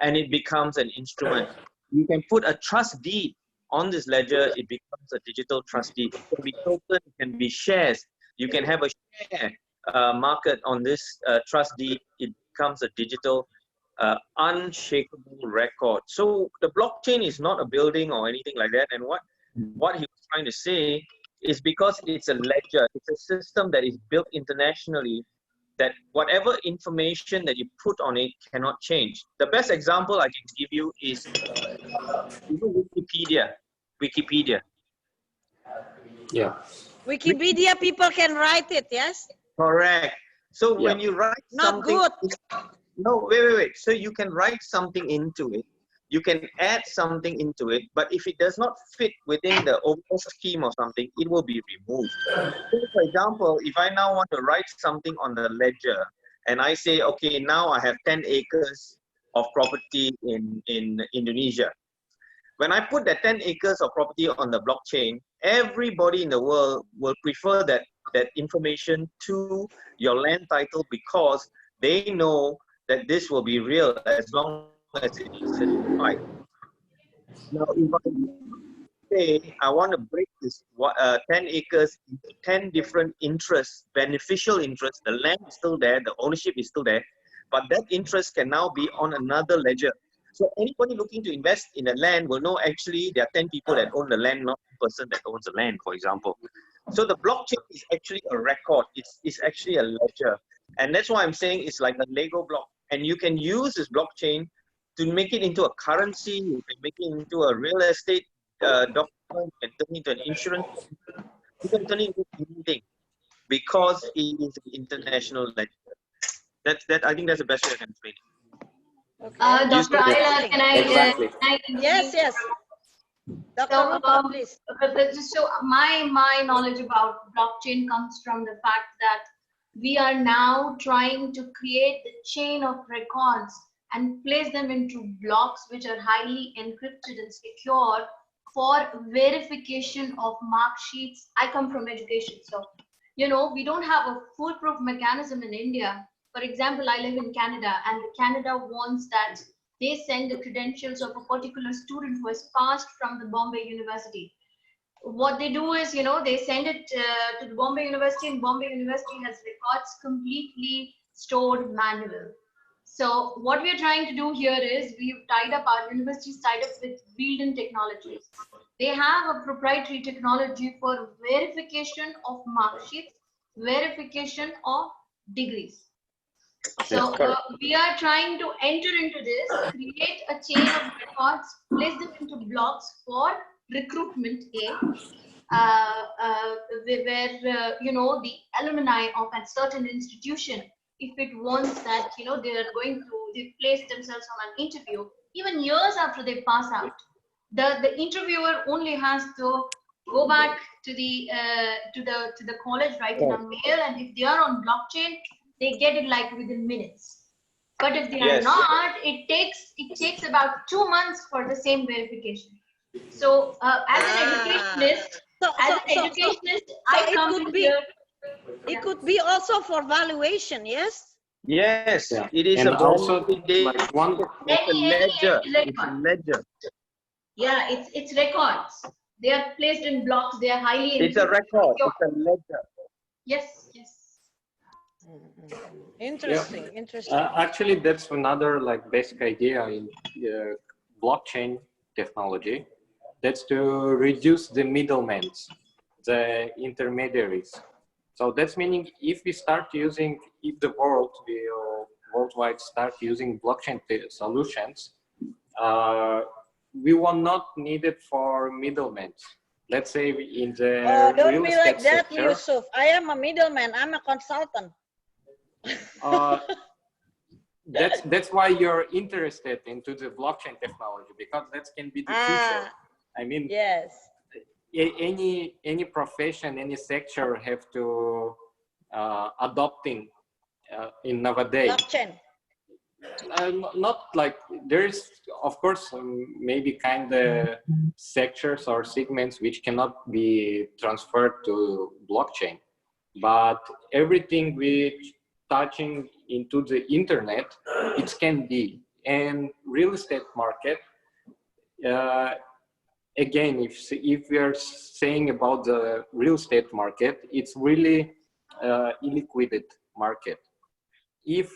and it becomes an instrument. You can put a trust deed on this ledger, it becomes a digital trust deed. It can be token, it can be shares. You can have a share market on this trust deed, it becomes a digital unshakable record. So the blockchain is not a building or anything like that. And what he was trying to say is because it's a ledger, it's a system that is built internationally, that whatever information that you put on it cannot change. The best example I can give you is Wikipedia. Yeah. Wikipedia, people can write it, yes? Correct. So when you write Not something, good. no, wait. So you can write something into it. You can add something into it, but if it does not fit within the overall scheme or something, it will be removed. So for example, if I now want to write something on the ledger, and I say, okay, now I have 10 acres of property in Indonesia. When I put that 10 acres of property on the blockchain, everybody in the world will prefer that information to your land title, because they know that this will be real as long as it is certified. Now, if I say I want to break this 10 acres into 10 different interests, beneficial interests, the land is still there, the ownership is still there, but that interest can now be on another ledger. So anybody looking to invest in the land will know actually there are 10 people that own the land, not one person that owns the land, for example. So the blockchain is actually a record. It's actually a ledger. And that's why I'm saying it's like a Lego block. And you can use this blockchain to make it into a currency, you can make it into a real estate document, you can turn it into an insurance, you can turn it into anything, because it is an international ledger. I think that's the best way I can explain it. Okay. Dr. Ayla, can I? Exactly. Yes. Dr. So, Rupa, please. So my knowledge about blockchain comes from the fact that we are now trying to create the chain of records and place them into blocks which are highly encrypted and secure for verification of mark sheets. I come from education, so we don't have a foolproof mechanism in India. For example, I live in Canada, and Canada wants that they send the credentials of a particular student who has passed from the Bombay University. What they do is, they send it to the Bombay University, and Bombay University has records completely stored manual. So what we are trying to do here is we've tied up, our universities tied up with Wheeldon Technologies. They have a proprietary technology for verification of mark sheets, verification of degrees. So we are trying to enter into this, create a chain of records, place them into blocks for recruitment where the alumni of a certain institution, if it wants that they are going to place themselves on an interview, even years after they pass out, the interviewer only has to go back to the college, write in a mail, and if they are on blockchain, they get it like within minutes. But if they are not, it takes about 2 months for the same verification. So as an educationist, I come in here. It could be also for valuation, yes? Yes, Yeah. it is And a also, validation. like one, It's a ledger. It's a ledger. Yeah, it's records. They are placed in blocks. They are highly. It's a record. It's a ledger. Yes, yes. Interesting, interesting. actually, that's another like basic idea in blockchain technology. That's to reduce the middlemen, the intermediaries. So that's meaning if the world will worldwide start using blockchain solutions, we will not need it for middlemen. Let's say in the Don't real be estate like that, sector, Yusuf. I am a middleman. I'm a consultant. that's why you're interested into the blockchain technology, because that can be the future. I mean, yes. Any profession, any sector have to adopting in nowadays. Blockchain. Not like there's, of course, maybe kind of sectors or segments which cannot be transferred to blockchain, but everything which touching into the internet, it can be. And real estate market, again, if we are saying about the real estate market, it's really illiquid market. If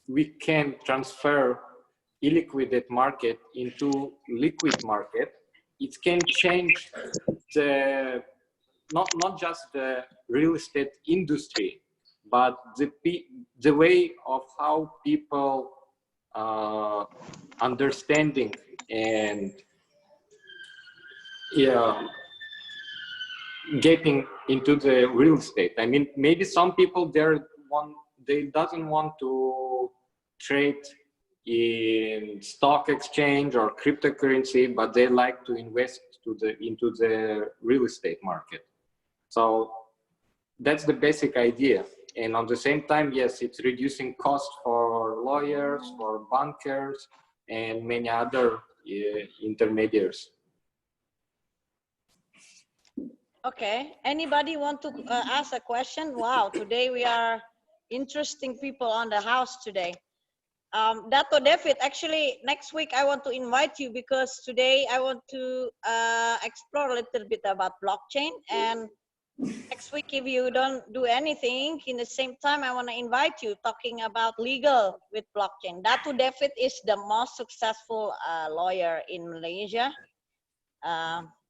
we can transfer illiquid market into liquid market, it can change the not just the real estate industry, but the way of how people understanding and getting into the real estate. I mean, maybe some people they doesn't want to trade in stock exchange or cryptocurrency, but they like to invest into the real estate market. So that's the basic idea. And at the same time, yes, it's reducing cost for lawyers, for bankers, and many other intermediaries. Okay, anybody want to ask a question? Wow, today we are interesting people on the house today. Dato David, actually next week I want to invite you because today I want to explore a little bit about blockchain, and next week if you don't do anything in the same time, I want to invite you talking about legal with blockchain. Dato David is the most successful lawyer in Malaysia.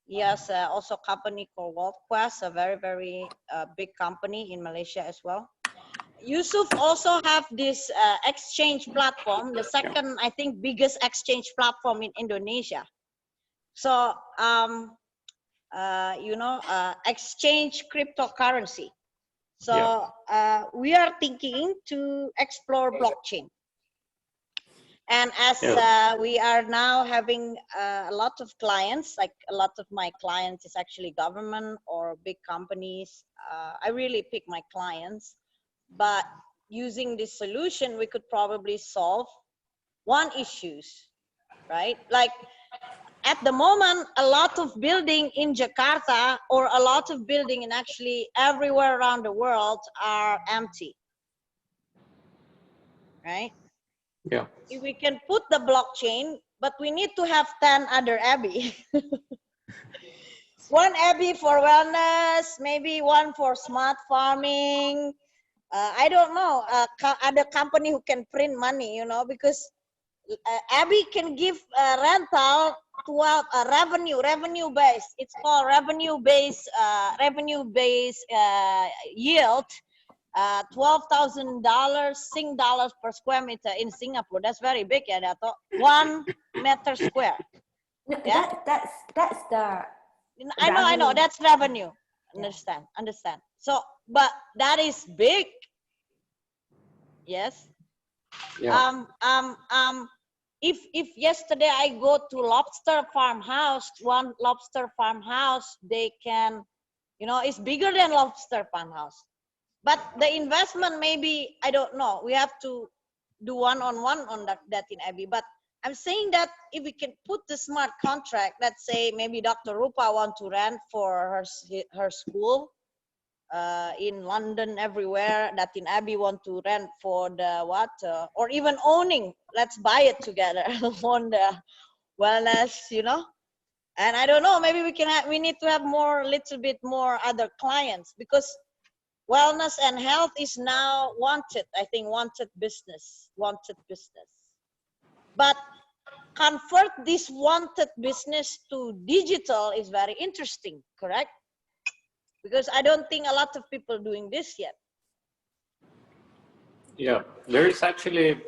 He has also a company called WorldQuest, a very, very big company in Malaysia as well. Yusuf also have this exchange platform, the second, I think, biggest exchange platform in Indonesia. So, exchange cryptocurrency. So we are thinking to explore blockchain. And as we are now having a lot of clients, like a lot of my clients is actually government or big companies. I really pick my clients, but using this solution, we could probably solve one issues, right? Like at the moment, a lot of building in Jakarta or a lot of building in actually everywhere around the world are empty, right? Yeah. If we can put the blockchain, but we need to have 10 other Abbey. One Abbey for wellness, maybe one for smart farming. I don't know, other company who can print money, you know, because Abbey can give rental to revenue based. It's called revenue based yield. $12,000 Sing dollars per square meter in Singapore. That's very big, ya, Dato. 1 meter square. No, Yeah? that's the I know. That's revenue. Understand. So, but that is big. Yes. Yeah. If yesterday I go to lobster farmhouse, one lobster farmhouse, they can, you know, it's bigger than lobster farmhouse. But the investment maybe, I don't know. We have to do one-on-one on that in Abbey. But I'm saying that if we can put the smart contract, let's say maybe Dr. Rupa want to rent for her school in London, everywhere, that in Abbey want to rent for the what, or even owning, let's buy it together on the wellness, you know. And I don't know, maybe we need to have little bit more other clients, because wellness and health is now wanted, I think, wanted business. But convert this wanted business to digital is very interesting, correct? Because I don't think a lot of people doing this yet. Yeah, there is actually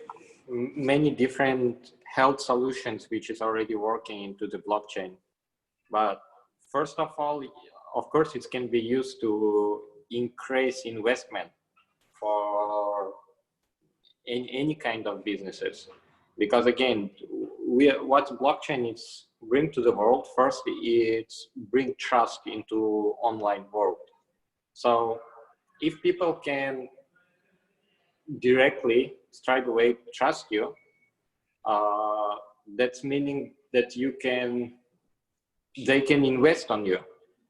many different health solutions which is already working into the blockchain. But first of all, of course, it can be used to increase investment for any kind of businesses. Because again, what blockchain is bring to the world, first it's bring trust into online world. So if people can directly, straight away trust you, that's meaning that they can invest on you.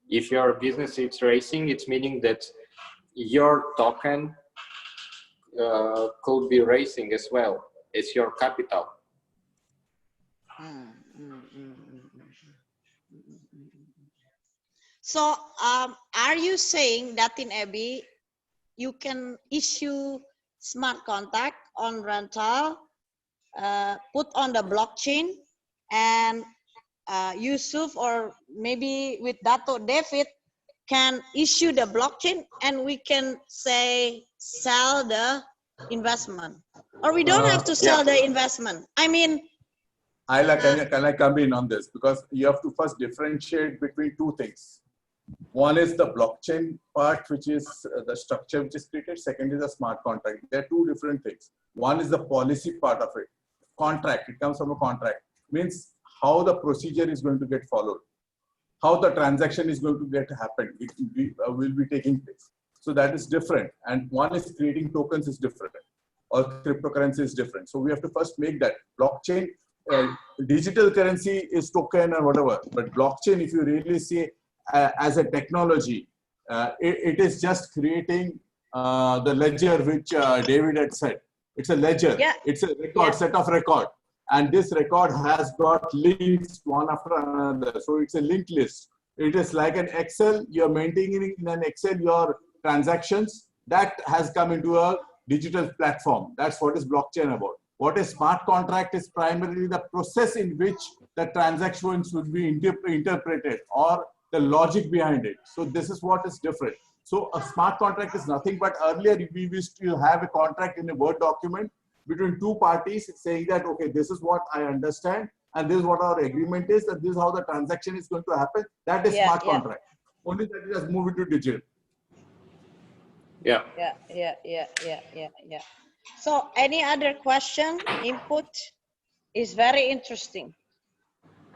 If your business is racing, it's meaning that your token could be racing as well as your capital. So are you saying that in Abbey, you can issue smart contract on rental, put on the blockchain, and Yusuf or maybe with Dato David can issue the blockchain, and we can say sell the investment, or we don't have to sell the investment? I mean, can I come in on this? Because you have to first differentiate between two things. One is the blockchain part, which is the structure which is created. Second is the smart contract. They are two different things. One is the policy part of it. Contract, it comes from a contract. Means how the procedure is going to get followed. How the transaction is going to get happen. It will be taking place. So that is different. And one is creating tokens is different. Or cryptocurrency is different. So we have to first make that. Blockchain, digital currency is token or whatever. But blockchain, if you really see as a technology, it is just creating the ledger which David had said. It's a ledger. Yeah. It's a record, set of record. And this record has got links one after another. So it's a linked list. It is like an Excel. You're maintaining in an Excel your transactions. That has come into a digital platform. That's what is blockchain about. What a smart contract is primarily the process in which the transactions would be interpreted, or the logic behind it. So this is what is different. So a smart contract is nothing but earlier we used to have a contract in a Word document between two parties saying that, okay, this is what I understand and this is what our agreement is, and this is how the transaction is going to happen. That is smart contract. Only that it has moved into digital. Yeah. So any other question, input is very interesting.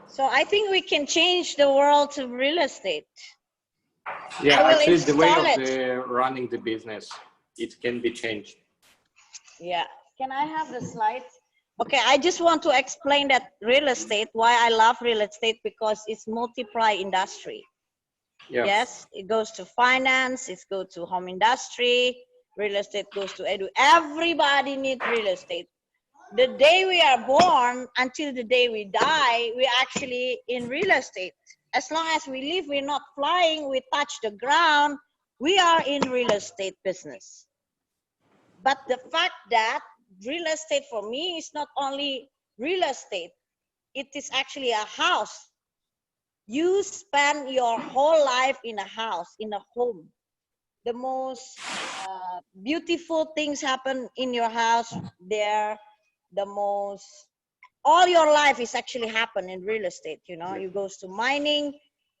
So I think we can change the world to real estate. Yeah, actually the way of running the business, it can be changed. Yeah. Can I have the slides? Okay, I just want to explain that real estate, why I love real estate, because it's multiply industry. Yeah. Yes, it goes to finance, it goes to home industry, real estate goes to edu. Everybody needs real estate. The day we are born until the day we die, we're actually in real estate. As long as we live, we're not flying, we touch the ground, we are in real estate business. But the fact that real estate for me is not only real estate, it is actually a house. You spend your whole life in a house, in a home. The most beautiful things happen in your house there. The most, all your life is actually happen in real estate. You know, it goes to mining,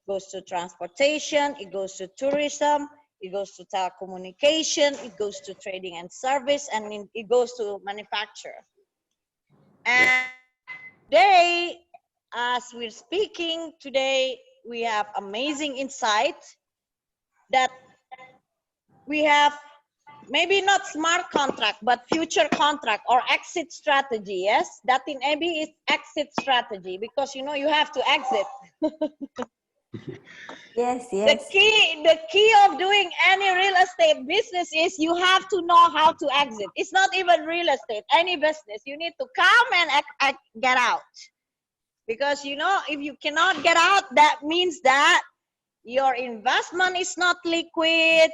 goes to transportation, it goes to tourism, it goes to telecommunication, it goes to trading and service, and it goes to manufacture. And today, as we're speaking today, we have amazing insight that we have maybe not smart contract, but future contract or exit strategy. Yes, that in AB is exit strategy, because you know you have to exit. Yes, The yes. key of doing any real estate business is you have to know how to exit. It's not even real estate, any business. You need to come and get out. Because you know, if you cannot get out, that means that your investment is not liquid.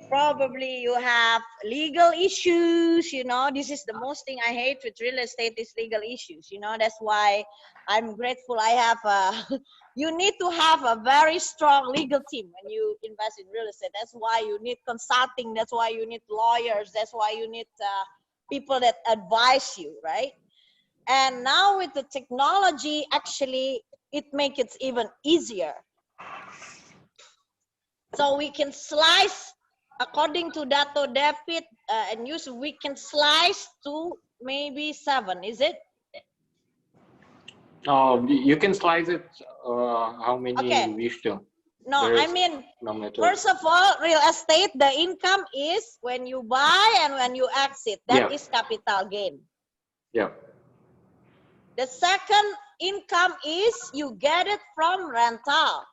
Probably you have legal issues. You know, this is the most thing I hate with real estate is legal issues. You know, that's why I'm grateful I have a, you need to have a very strong legal team when you invest in real estate. That's why you need consulting. That's why you need lawyers. That's why you need people that advise you, right? And now with the technology, actually, it makes it even easier. So we can slice, according to Dato David and Yusuf, we can slice to maybe 7, is it? Oh, you can slice it how many you wish to. No, I mean, no matter. first of all, real estate, the income is when you buy and when you exit. That is capital gain. Yeah. The second income is you get it from rental.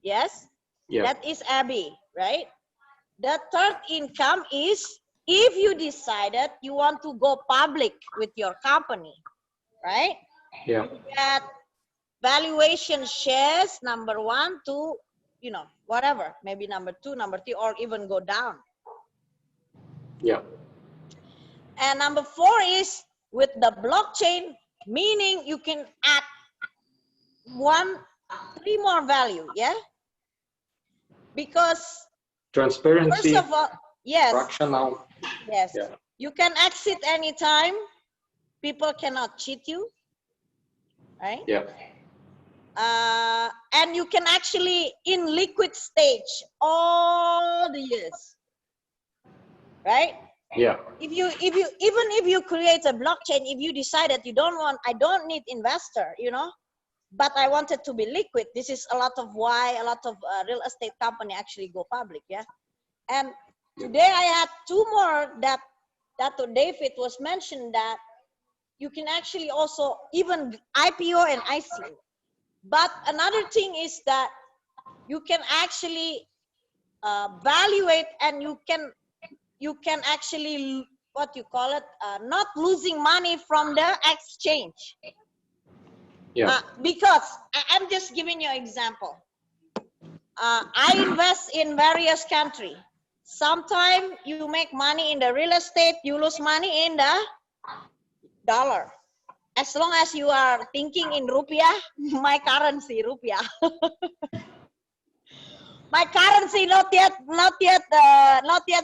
Yes? Yeah. That is Abby, right? The third income is if you decided you want to go public with your company, right? Yeah. You get valuation shares, number 1 to, you know, whatever, maybe number 2, number 3, or even go down. Yeah. And number 4 is with the blockchain, meaning you can add 3 more value, yeah? Because transparency, first of all, yes, fractional. yes, yeah. You can exit anytime. People cannot cheat you, right? Yeah. And you can actually in liquid stage all the years, right? Yeah. Even if you create a blockchain, if you decide that you don't want, I don't need investor, you know, but I want it to be liquid. This is a lot of why a lot of real estate company actually go public, yeah. And today I had 2 more that David was mentioned, that you can actually also even IPO and ICO. But another thing is that you can actually evaluate, and you can actually, what you call it, not losing money from the exchange. Yeah. Because I'm just giving you an example. I invest in various countries. Sometimes you make money in the real estate, you lose money in the dollar. As long as you are thinking in rupiah, my currency rupiah. My currency not yet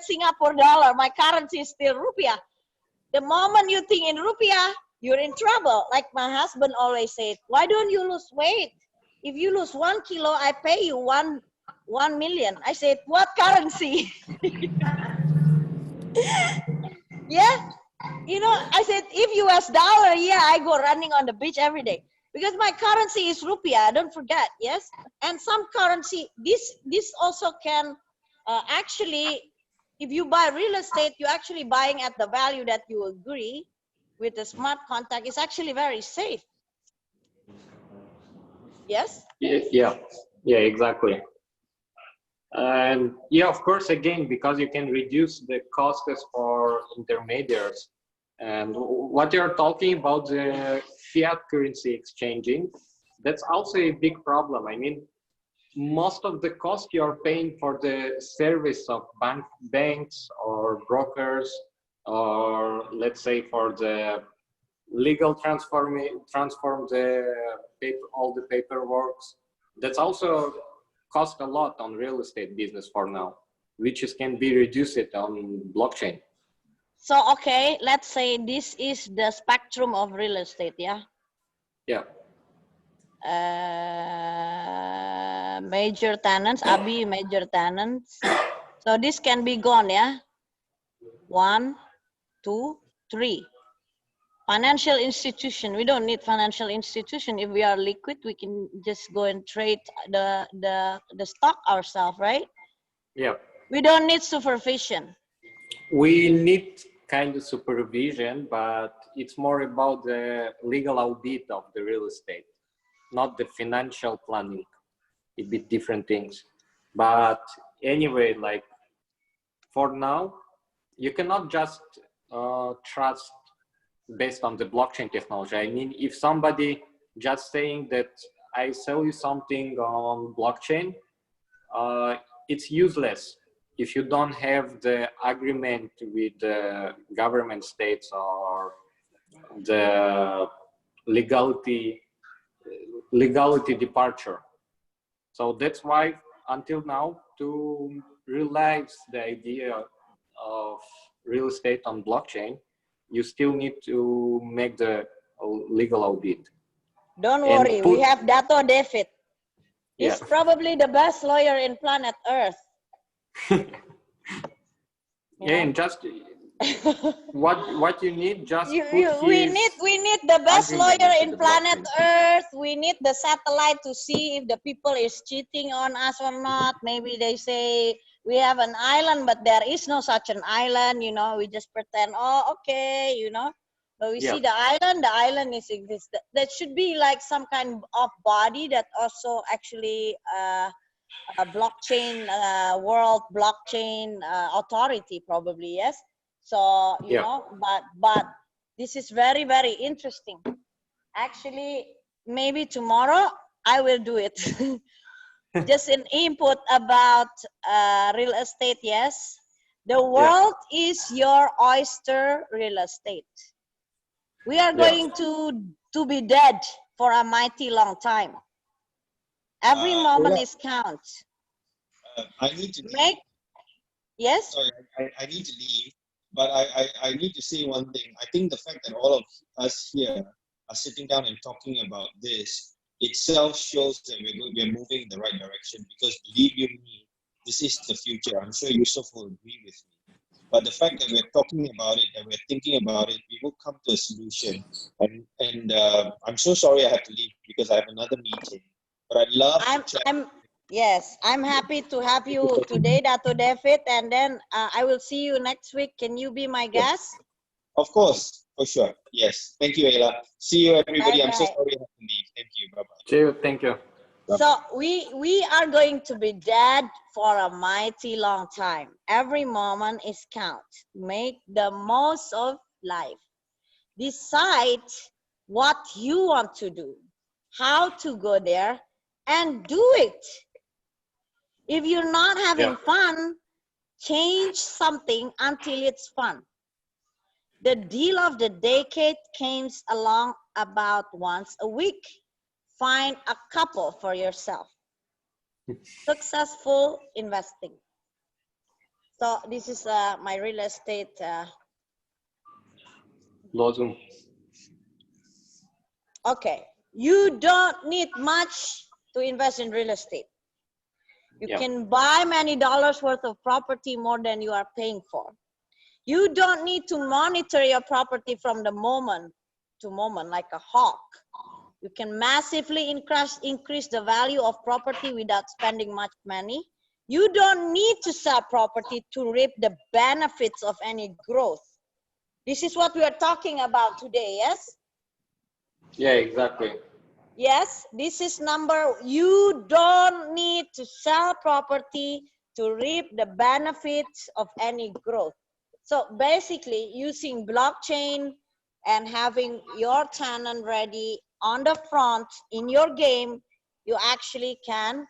Singapore dollar. My currency is still rupiah. The moment you think in rupiah, you're in trouble. Like my husband always said, why don't you lose weight? If you lose 1 kilo, I pay you 1 million. I said, what currency? Yeah, you know, I said, if US dollar, yeah, I go running on the beach every day. Because my currency is rupiah, don't forget, yes? And some currency, this also can actually if you buy real estate, you're actually buying at the value that you agree with the smart contract. It's actually very safe. Yes? Yeah, yeah, exactly. And yeah, of course, again, because you can reduce the costs for intermediaries. And what you're talking about, the fiat currency exchanging, that's also a big problem. I mean, most of the cost you're paying for the service of banks or brokers, or let's say for the legal transform the paper, all the paperwork, that's also cost a lot on real estate business for now, which can be reduced on blockchain. So, okay, let's say this is the spectrum of real estate, yeah? Yeah. Major tenants, ABI major tenants. So this can be gone, yeah? 1, 2, 3. Financial institution, we don't need financial institution. If we are liquid, we can just go and trade the stock ourselves, right? Yeah. We don't need supervision. We need kind of supervision, but it's more about the legal audit of the real estate, not the financial planning. A bit different things. But anyway, like for now, you cannot just trust based on the blockchain technology. I mean, if somebody just saying that I sell you something on blockchain, it's useless if you don't have the agreement with the government states or the legality departure. So that's why until now, to realize the idea of real estate on blockchain, you still need to make the legal audit. Don't worry, we have Dato David. He's probably the best lawyer in planet Earth. Yeah, and just what you need, just we need the best lawyer in planet Earth. We need the satellite to see if the people is cheating on us or not. Maybe they say we have an island, but there is no such an island. You know, we just pretend, oh, okay, you know. But we see the island is exist. That should be like some kind of body that also actually a blockchain world blockchain authority, probably, yes. So you know, but this is very, very interesting. Actually, maybe tomorrow I will do it. Just an input about real estate. Yes, the world is your oyster. Real estate. We are going to be dead for a mighty long time. Every moment is count. I need to make. Yes. Sorry, I need to leave. But I need to say one thing. I think the fact that all of us here are sitting down and talking about this itself shows that we're moving in the right direction, because believe you me, this is the future. I'm sure Yusuf will agree with me. But the fact that we're talking about it, that we're thinking about it, we will come to a solution. And I'm so sorry I have to leave because I have another meeting. But I'd love to chat. Yes, I'm happy to have you today, Dato David, and then I will see you next week. Can you be my guest? Of course, for sure. Yes. Thank you, Ayla. See you, everybody. Bye-bye. I'm so sorry I have to leave. Thank you. Bye-bye. See you. Thank you. So we are going to be dead for a mighty long time. Every moment is count. Make the most of life. Decide what you want to do, how to go there, and do it. If you're not having fun, change something until it's fun. The deal of the decade comes along about once a week. Find a couple for yourself. Successful investing. So this is my real estate. Lozum. Okay, you don't need much to invest in real estate. You can buy many dollars worth of property more than you are paying for. You don't need to monitor your property from the moment to moment like a hawk. You can massively increase the value of property without spending much money. you don't need to sell property to reap the benefits of any growth. This is what we are talking about today, yes? Yeah, exactly. Yes, this is number, you don't need to sell property to reap the benefits of any growth. So basically using blockchain and having your tenant ready on the front in your game, you actually can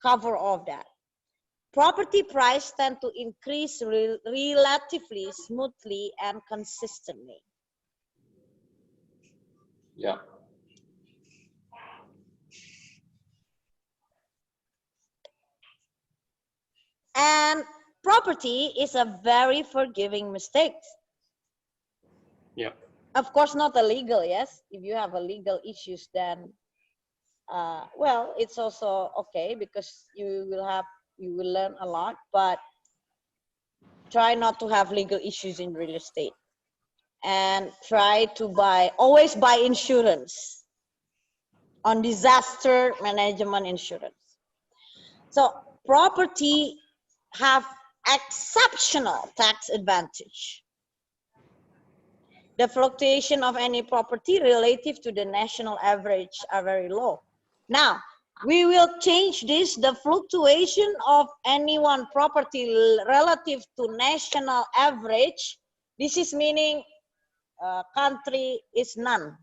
cover all of that. Property price tend to increase relatively smoothly and consistently. Yeah. And property is a very forgiving mistake. Yeah. Of course, not illegal, yes. If you have a legal issues, then well, it's also okay because you will learn a lot, but try not to have legal issues in real estate. And try to always buy insurance on disaster management insurance. So property have exceptional tax advantage. The fluctuation of any property relative to the national average are very low. Now, we will change this, the fluctuation of any one property relative to national average. This is meaning country is none.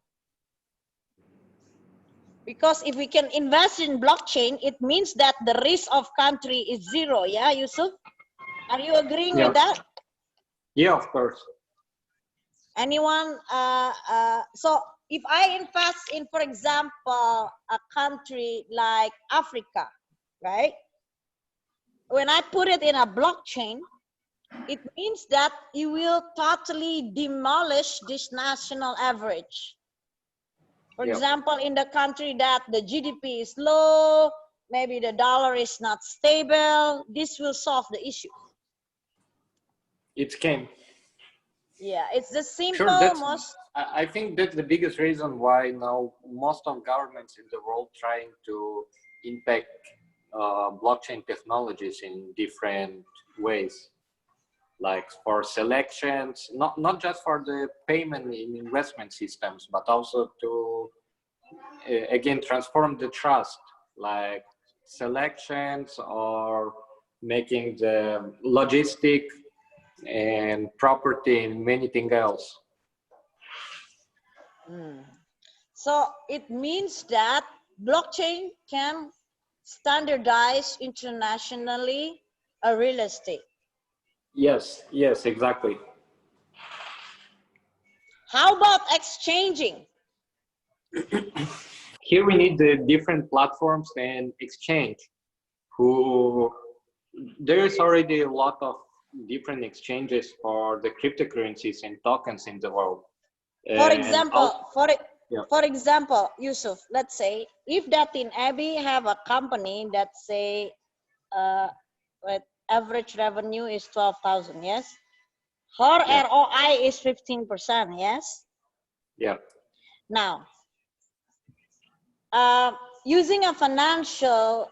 Because if we can invest in blockchain, it means that the risk of country is zero. Yeah, Yusuf? Are you agreeing with that? Yeah, of course. Anyone? So if I invest in, for example, a country like Africa, right? When I put it in a blockchain, it means that it will totally demolish this national average. For example, in the country that the GDP is low, maybe the dollar is not stable, this will solve the issue. It came. Yeah, it's the simple Sure, I think that's the biggest reason why now most of governments in the world trying to impact blockchain technologies in different ways, like for selections, not just for the payment in investment systems, but also to again transform the trust, like selections or making the logistic and property and many things else. So it means that blockchain can standardize internationally a real estate. Yes, exactly. How about exchanging? Here we need the different platforms and exchange. There's already a lot of different exchanges for the cryptocurrencies and tokens in the world. For example, Yusuf, let's say if Datin Abbey have a company that say average revenue is 12,000, yes? Her ROI is 15%, yes? Yeah. Now, using a financial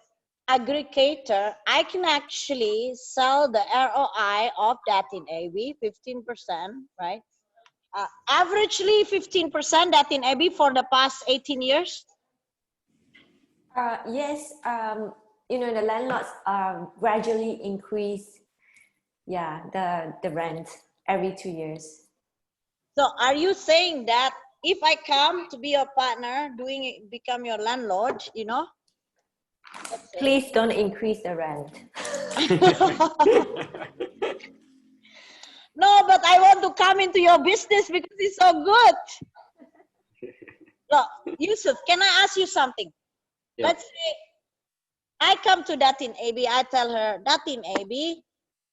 aggregator, I can actually sell the ROI of Datin Abbey, 15%, right? Averagely 15% Datin Abbey for the past 18 years? Yes, you know, the landlords gradually increase, the rent every 2 years. So are you saying that if I come to be your partner, become your landlord, you know? Please don't increase the rent. No, but I want to come into your business because it's so good. Look, Yusuf, can I ask you something? Yeah. Let's say I come to Datin Abbey, I tell her, Datin Abbey,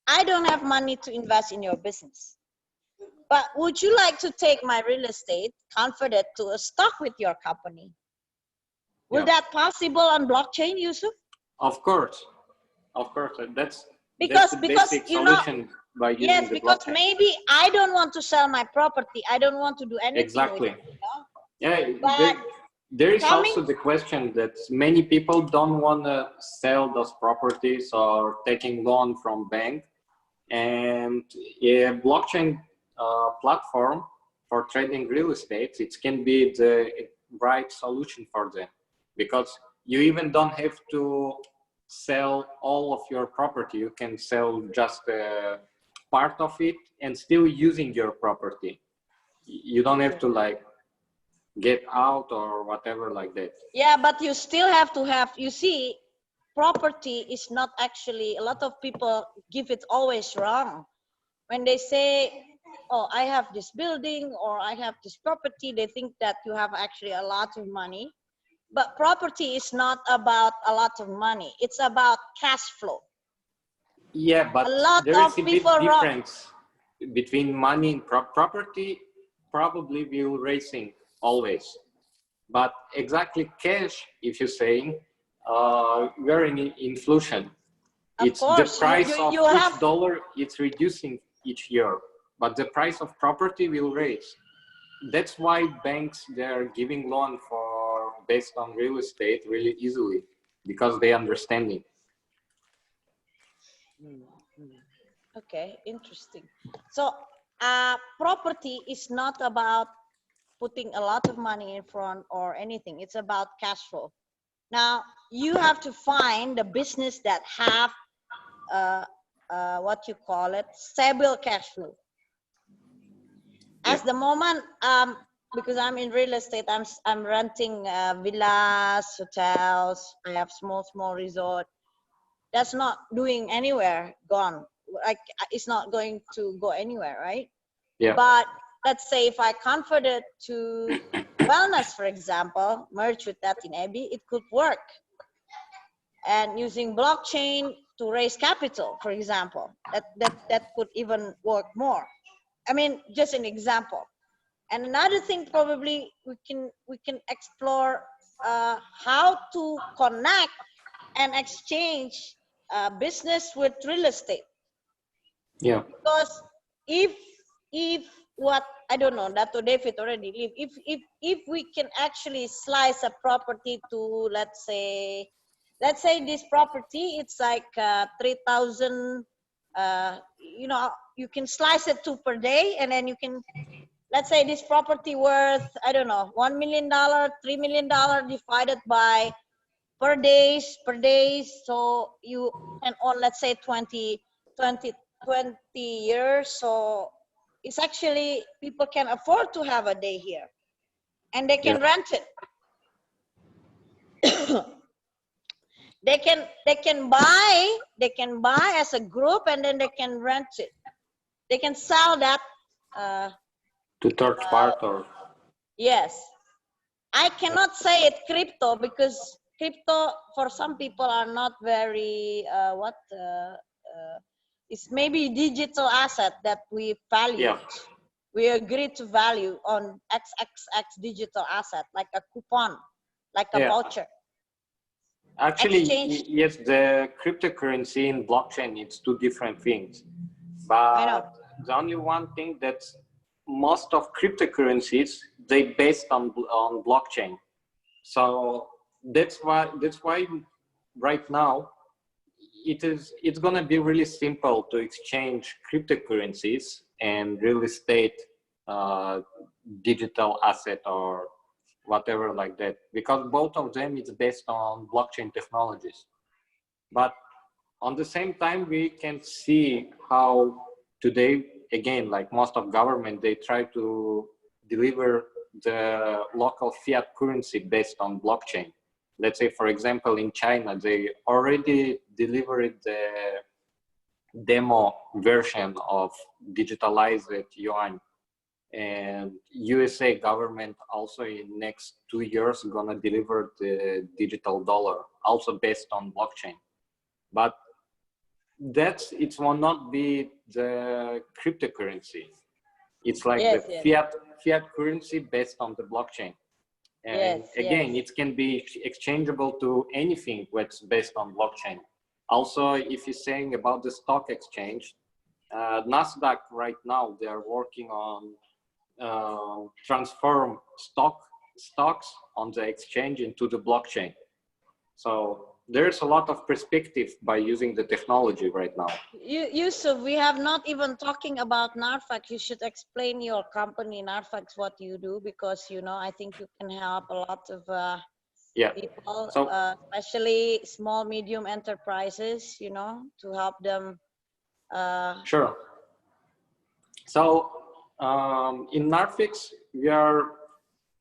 I don't have money to invest in your business. But would you like to take my real estate, convert it to a stock with your company? Will that possible on blockchain, Yusuf? Of course. That's because the basic solution by using yes, the because blockchain. maybe I don't want to sell my property. I don't want to do anything Exactly. with it, you know? Yeah, But there is Coming- also the question that many people don't want to sell those properties or taking loan from bank, and a blockchain platform for trading real estate, it can be the right solution for them, because you even don't have to sell all of your property. You can sell just a part of it and still using your property. You don't have to like get out or whatever like that. Yeah, but you still have to have, you see, property is not actually, a lot of people give it always wrong. When they say, oh, I have this building or I have this property, they think that you have actually a lot of money. But property is not about a lot of money. It's about cash flow. Yeah, but A lot there is of a big people wrong. difference between money and property. Probably will raising always, but exactly cash, if you're saying, we're in inflation. Of It's course, the price of you each have, dollar, it's reducing each year, but the price of property will raise. That's why banks, they're giving loan for based on real estate really easily, because they understand it. okay, interesting. So property is not about putting a lot of money in front or anything. It's about cash flow. Now you have to find the business that have what you call it, stable cash flow. As the moment, because I'm in real estate, I'm renting villas, hotels. I have small resort. That's not doing anywhere, gone. Like it's not going to go anywhere, right? Yeah. But let's say if I convert it to wellness, for example, merge with that in Abby, it could work. And using blockchain to raise capital, for example, that could even work more. I mean, just an example. And another thing, probably we can explore how to connect and exchange business with real estate. Yeah. Because if what I don't know, that to David already live. If we can actually slice a property to, let's say this property, it's like 3,000. You know, you can slice it 2 per day, and then you can, let's say this property worth, I don't know, $1 million, $3 million divided by per days. So you can own, let's say 20 years. So it's actually, people can afford to have a day here, and they can rent it. they can buy as a group, and then they can rent it. They can sell that To third part or? yes. I cannot say it crypto, because crypto for some people are not very it's maybe digital asset that we value. Yeah. We agree to value on XXX digital asset, like a coupon, like a voucher. Actually, Exchange. yes, the cryptocurrency and blockchain, it's two different things. But the only one thing that most of cryptocurrencies, they based on blockchain. So that's why right now it's gonna be really simple to exchange cryptocurrencies and real estate, digital asset or whatever like that, because both of them is based on blockchain technologies. But on the same time, we can see how today, again, like most of government, they try to deliver the local fiat currency based on blockchain. Let's say, for example, in China, they already delivered the demo version of digitalized yuan. And USA government also in next 2 years gonna deliver the digital dollar, also based on blockchain. But it will not be the cryptocurrency. It's like fiat currency based on the blockchain. And again, it can be exchangeable to anything that's based on blockchain. Also, if you're saying about the stock exchange, NASDAQ right now, they are working on transform stock stocks on the exchange into the blockchain. So there's a lot of perspective by using the technology right now. Yusuf, we have not even talking about Narfax. You should explain your company, Narfax, what you do, because, you know, I think you can help a lot of people, So, especially small, medium enterprises, you know, to help them. Sure. So in Narfax, we are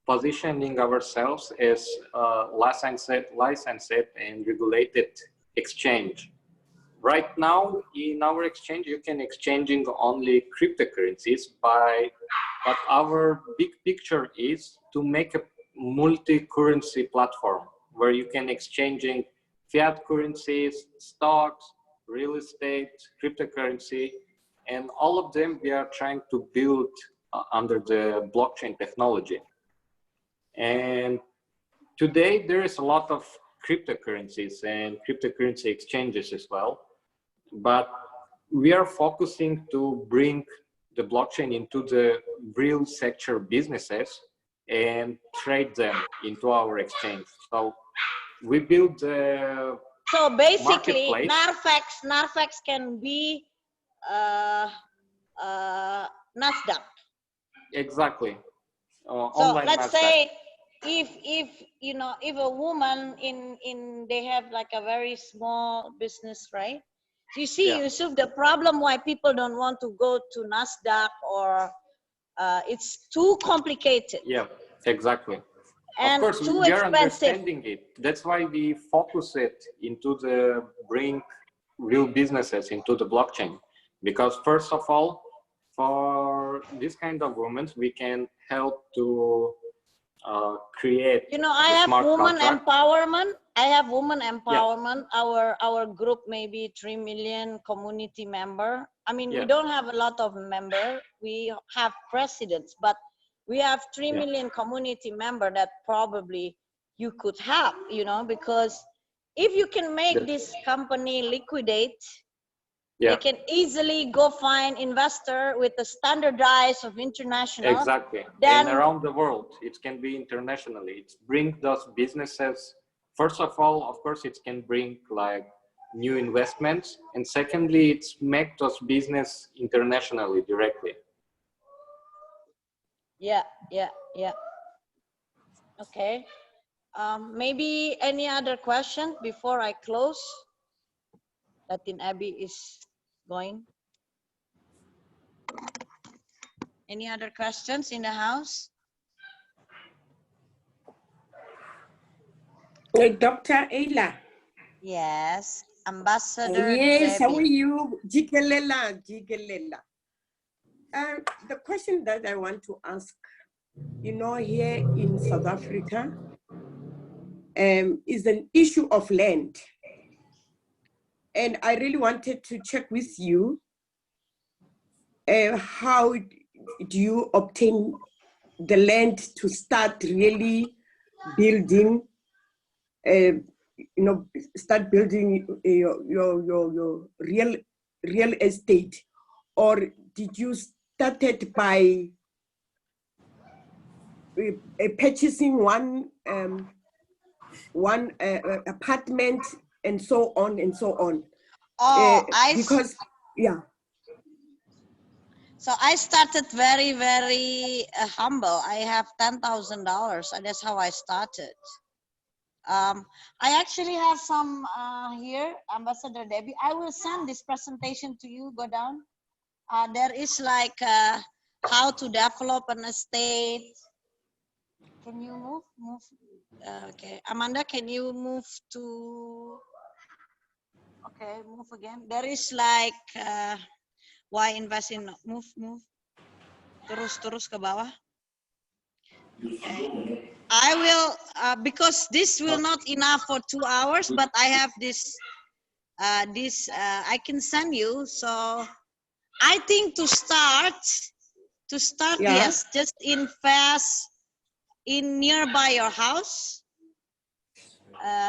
positioning ourselves as a licensed and regulated exchange. Right now, in our exchange, you can exchanging only cryptocurrencies, but our big picture is to make a multi-currency platform where you can exchanging fiat currencies, stocks, real estate, cryptocurrency, and all of them we are trying to build under the blockchain technology. And today there is a lot of cryptocurrencies and cryptocurrency exchanges as well, but we are focusing to bring the blockchain into the real sector businesses and trade them into our exchange. So we build the So basically, marketplace. Narfax can be NASDAQ. Exactly. So Online let's NASDAQ. say if you know, if a woman they have like a very small business, right? So you see, Yeah. Yusuf, the problem why people don't want to go to NASDAQ or it's too complicated. Yeah, exactly. And of course, too we are expensive. understanding it. That's why we focus it into the bring real businesses into the blockchain. Because first of all, for this kind of women, we can help to create. You know, I the have smart woman contract. empowerment. I have woman empowerment. Our group maybe 3 million community member. I mean, we don't have a lot of member. We have presidents, but we have 3 million community member that probably you could help, you know, because if you can make this company liquidate, they can easily go find investor with the standardized of international. Exactly. Then, and around the world, it can be internationally. It bring those businesses. First of all, of course, it can bring like new investments, and secondly, it's make those business internationally directly. Yeah. Okay. Maybe any other question before I close? Latin Abbey is going. Any other questions in the house? Dr. Ayla. Yes, Ambassador Yes, how Debbie. are you? Jigelela. The question that I want to ask, you know, here in South Africa, is an issue of land. And I really wanted to check with you, how do you obtain the land to start really building, you know, start building your real estate? Or did you start it by purchasing one apartment and so on and so on? Because So I started very, very humble. I have $10,000, and that's how I started. I actually have some here, Ambassador Debbie. I will send this presentation to you. Go down. There is like how to develop an estate. Can you move? Okay, Amanda, can you move to? Okay, move again. There is like why invest in move. Terus ke bawah. Okay. I will because this will not enough for 2 hours, but I have this I can send you. So I think to start yes, just invest in nearby your house,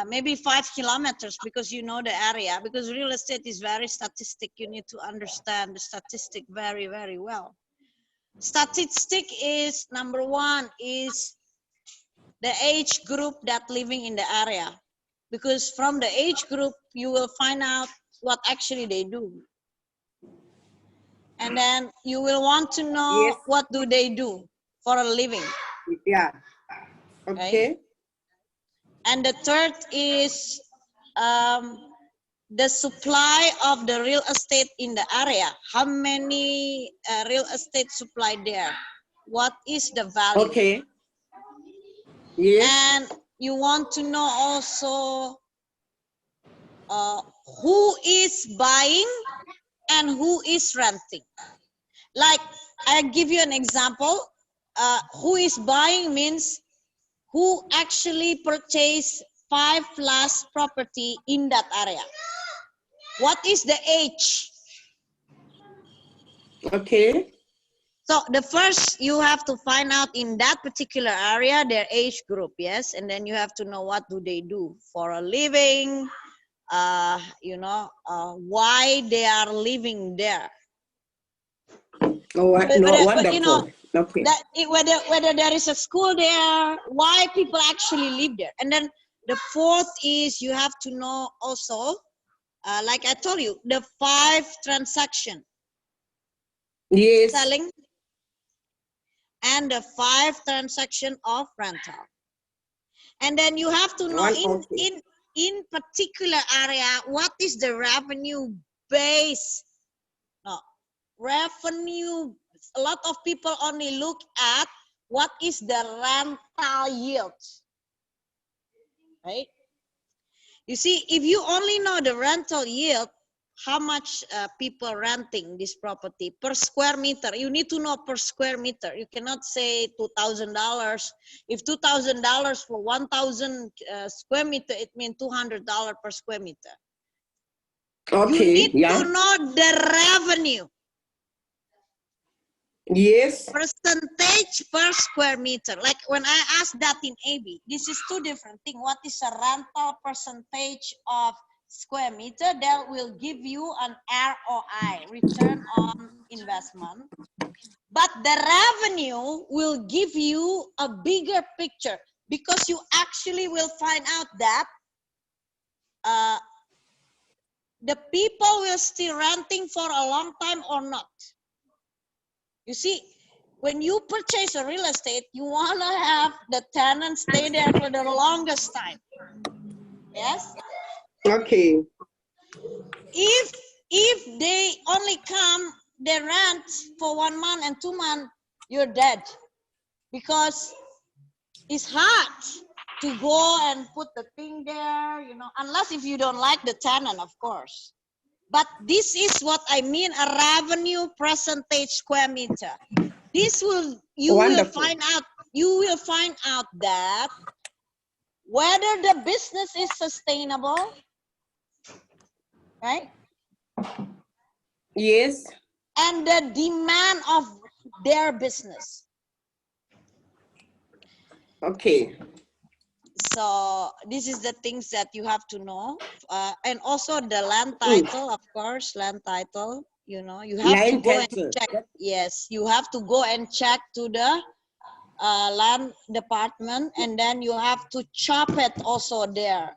maybe 5 kilometers, because you know the area, because real estate is very statistic. You need to understand the statistic very, very well. Statistic is number one is the age group that living in the area, because from the age group you will find out what actually they do, and then you will want to know Yes. what do they do for a living. Yeah. Right? Okay. And the third is the supply of the real estate in the area. How many real estate supply there? What is the value? Okay. Yes. And you want to know also who is buying and who is renting. Like, I give you an example. Who is buying means who actually purchased 5+ property in that area. What is the age? Okay. So the first you have to find out in that particular area their age group, yes, and then you have to know what do they do for a living, why they are living there. Oh, no, wonderful. Okay. That whether there is a school there, why people actually live there. And then the fourth is you have to know also, like I told you, the 5 transaction. Yes. Selling and the 5 transaction of rental. And then you have to know in particular area what is the revenue base. No, revenue. A lot of people only look at what is the rental yield, right? You see, if you only know the rental yield, how much people renting this property per square meter, you need to know per square meter. You cannot say $2,000. If $2,000 for 1,000 square meter, it means $200 per square meter. Okay. You need to know the revenue. Yes. Percentage per square meter. Like when I asked that in AB, this is 2 different things. What is a rental percentage of square meter? That will give you an ROI, return on investment. But the revenue will give you a bigger picture, because you actually will find out that the people will still renting for a long time or not. You see, when you purchase a real estate, you want to have the tenant stay there for the longest time. Yes? Okay. If they only come, they rent for 1 month and 2 months, you're dead. Because it's hard to go and put the thing there, unless if you don't like the tenant, of course. But this is what I mean, a revenue percentage square meter. This will, you will find out that whether the business is sustainable, right? Yes. And the demand of their business. Okay. So this is the things that you have to know. And also the land title, of course, land title, you have to go and check. Yes, you have to go and check to the land department, and then you have to chop it also there.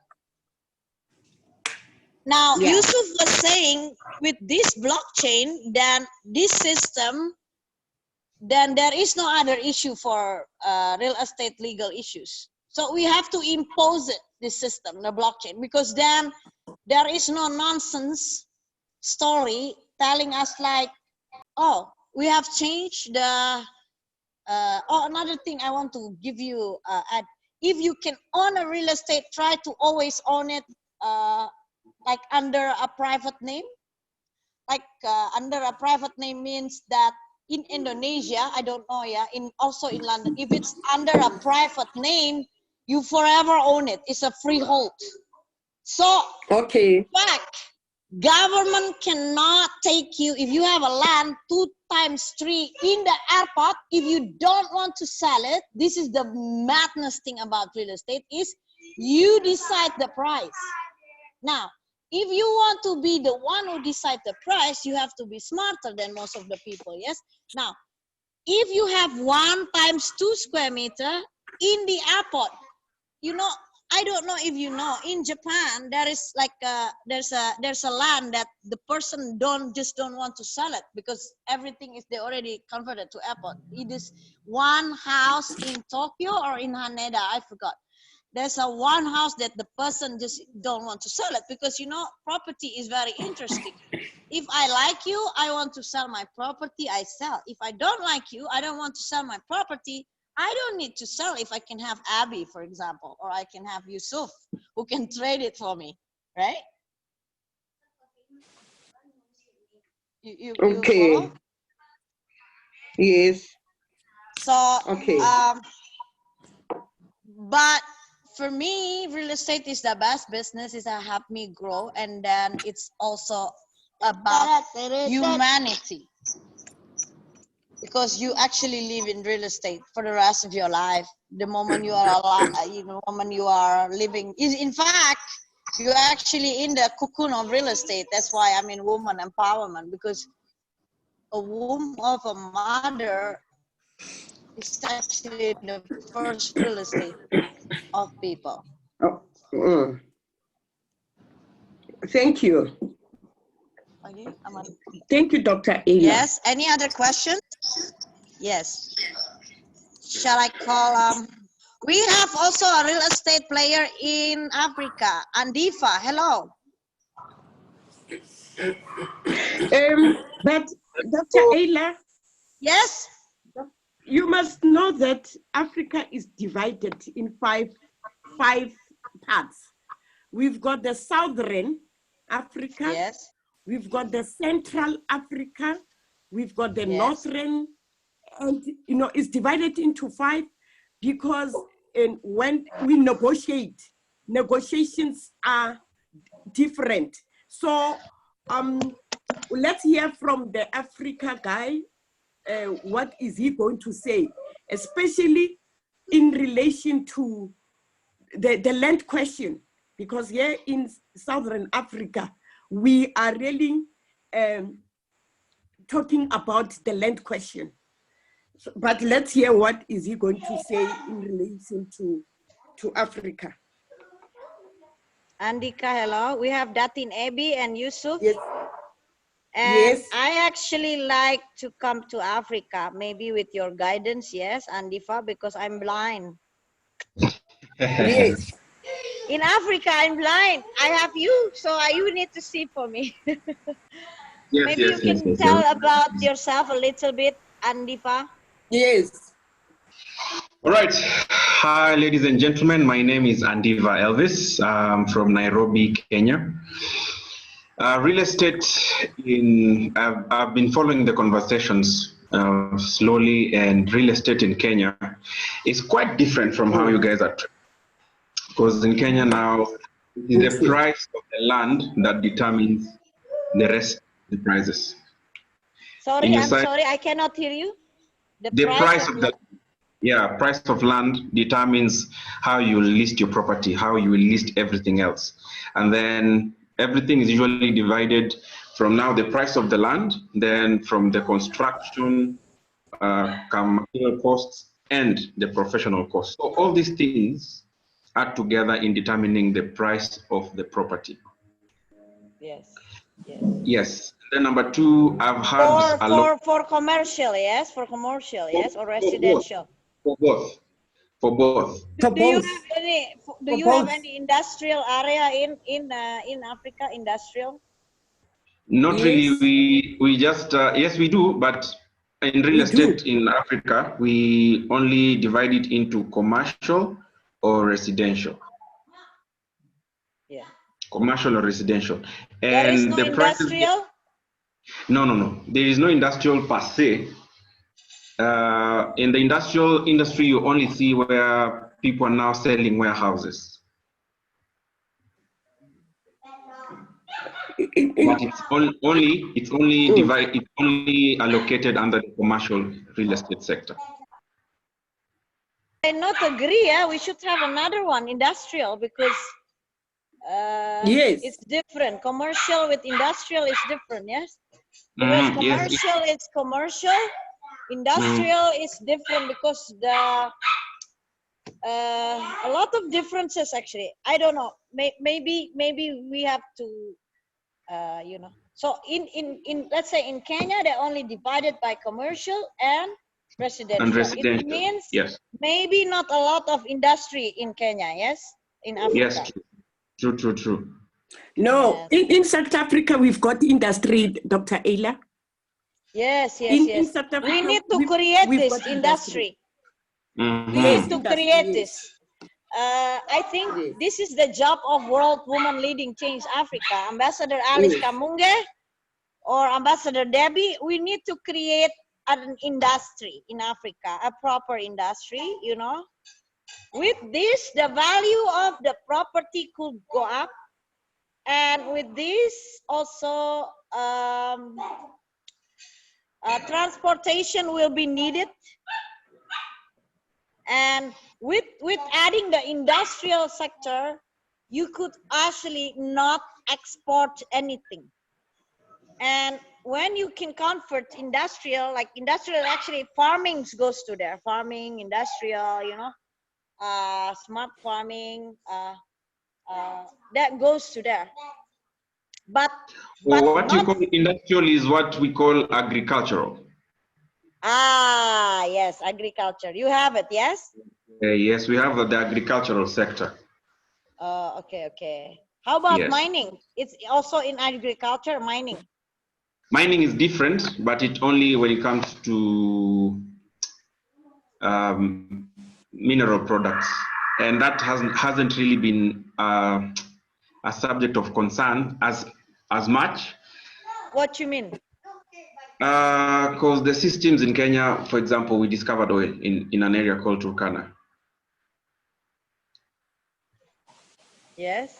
Now, Yusuf was saying with this blockchain, then this system, then there is no other issue for real estate legal issues. So we have to impose it, this system, the blockchain, because then there is no nonsense story telling us like, oh, we have changed the, another thing I want to give you, if you can own a real estate, try to always own it like under a private name. Like under a private name means that in Indonesia, I don't know, also in London, if it's under a private name, you forever own it. It's a freehold. So, in fact, government cannot take you, if you have a land 2 times 3 in the airport, if you don't want to sell it, this is the madness thing about real estate, is you decide the price. Now, if you want to be the one who decide the price, you have to be smarter than most of the people, yes? Now, if you have 1 times 2 square meter, in the airport, you know, I don't know if you know, in Japan there is like there's a land that the person don't want to sell it because everything is they already converted to airport. It is one house in Tokyo or in Haneda, I forgot. There's a one house that the person just don't want to sell it because, you know, property is very interesting. If I like you, I want to sell my property, I sell. If I don't like you, I don't want to sell my property, I don't need to sell. If I can have Abby, for example, or I can have Yusuf who can trade it for me, right? You Okay. follow? Yes. So, Okay. but for me, real estate is the best business. It's helped me grow, and then it's also about humanity. Because you actually live in real estate for the rest of your life. The moment you are alive, moment you are living, in fact, you're actually in the cocoon of real estate. That's why I mean woman empowerment, because a womb of a mother is actually the first real estate of people. Oh, thank you. Okay, thank you, Dr. Ayla. Yes, any other questions? Yes. Shall I call, we have also a real estate player in Africa, Andifa, hello. But Dr. Ayla, yes, you must know that Africa is divided in five parts. We've got the Southern Africa, yes, we've got the Central Africa, we've got the Northern, and you know, it's divided into five because when we negotiate, negotiations are different. So let's hear from the Africa guy. What is he going to say, especially in relation to the land question? Because here in Southern Africa, we are really talking about the land question. So, but let's hear what is he going to say in relation to Africa. Andika, hello. We have Datin Ebi and Yusuf. Yes. And yes. I actually like to come to Africa, maybe with your guidance, yes, Andifa, because I'm blind. Yes. In Africa, I'm blind. I have you, so you need to see for me. Maybe you can tell about yourself a little bit, Andifa. Yes. All right. Hi, ladies and gentlemen. My name is Andiva Elvis. I'm from Nairobi, Kenya. Real estate I've been following the conversations slowly, and real estate in Kenya is quite different from how you guys are. Because in Kenya now, it is the price of the land that determines the rest of the prices. Sorry, I'm sorry, I cannot hear you. The price of the price of land determines how you list your property, how you will list everything else. And then everything is usually divided from now the price of the land, then from the construction, material costs, and the professional costs. So all these things add together in determining the price of the property. Yes. Yes. Then number two, I've had a lot for commercial, yes, for commercial, yes, or residential. For both. Do you have any? Do you have any industrial area in Africa? Industrial? Not really. We just yes, we do, but in real estate in Africa, we only divide it into commercial or residential. Yeah. Commercial or residential. And there is no the industrial? No. There is no industrial per se. In the industrial industry, you only see where people are now selling warehouses. But it's only allocated under the commercial real estate sector. I not agree. Yeah, we should have another one, industrial, because it's different. Commercial with industrial is different. Yes, because commercial is commercial. Industrial is different because a lot of differences actually. I don't know. Maybe we have to, you know. So in let's say in Kenya, they're only divided by commercial and residential. And It residential. means Yes. maybe not a lot of industry in Kenya. Yes, in Africa. Yes. True. No, Yes. in South Africa, we've got industry, Dr. Ayla. Yes. In South Africa, We need to create we've this got industry. Mhm. We Yes, need to industry, create yes. this. I think Yes. this is the job of World Woman Leading Change Africa. Ambassador Alice Yes. Kamunge or Ambassador Debbie, we need to create an industry in Africa, a proper industry, you know. With this, the value of the property could go up. And with this, also, transportation will be needed. And with adding the industrial sector, you could actually not export anything. And when you can convert industrial, like industrial, actually farming goes to there, farming, industrial, you know, smart farming, that goes to there. But What you not, call industrial is what we call agricultural. yes, agriculture. You have it, yes? Yes, we have the agricultural sector. Okay. How about Yes. mining? It's also in agriculture, mining. Mining is different, but it only when it comes to mineral products, and that hasn't really been a subject of concern as much. What you mean? Because the systems in Kenya, for example, we discovered oil in an area called Turkana. Yes.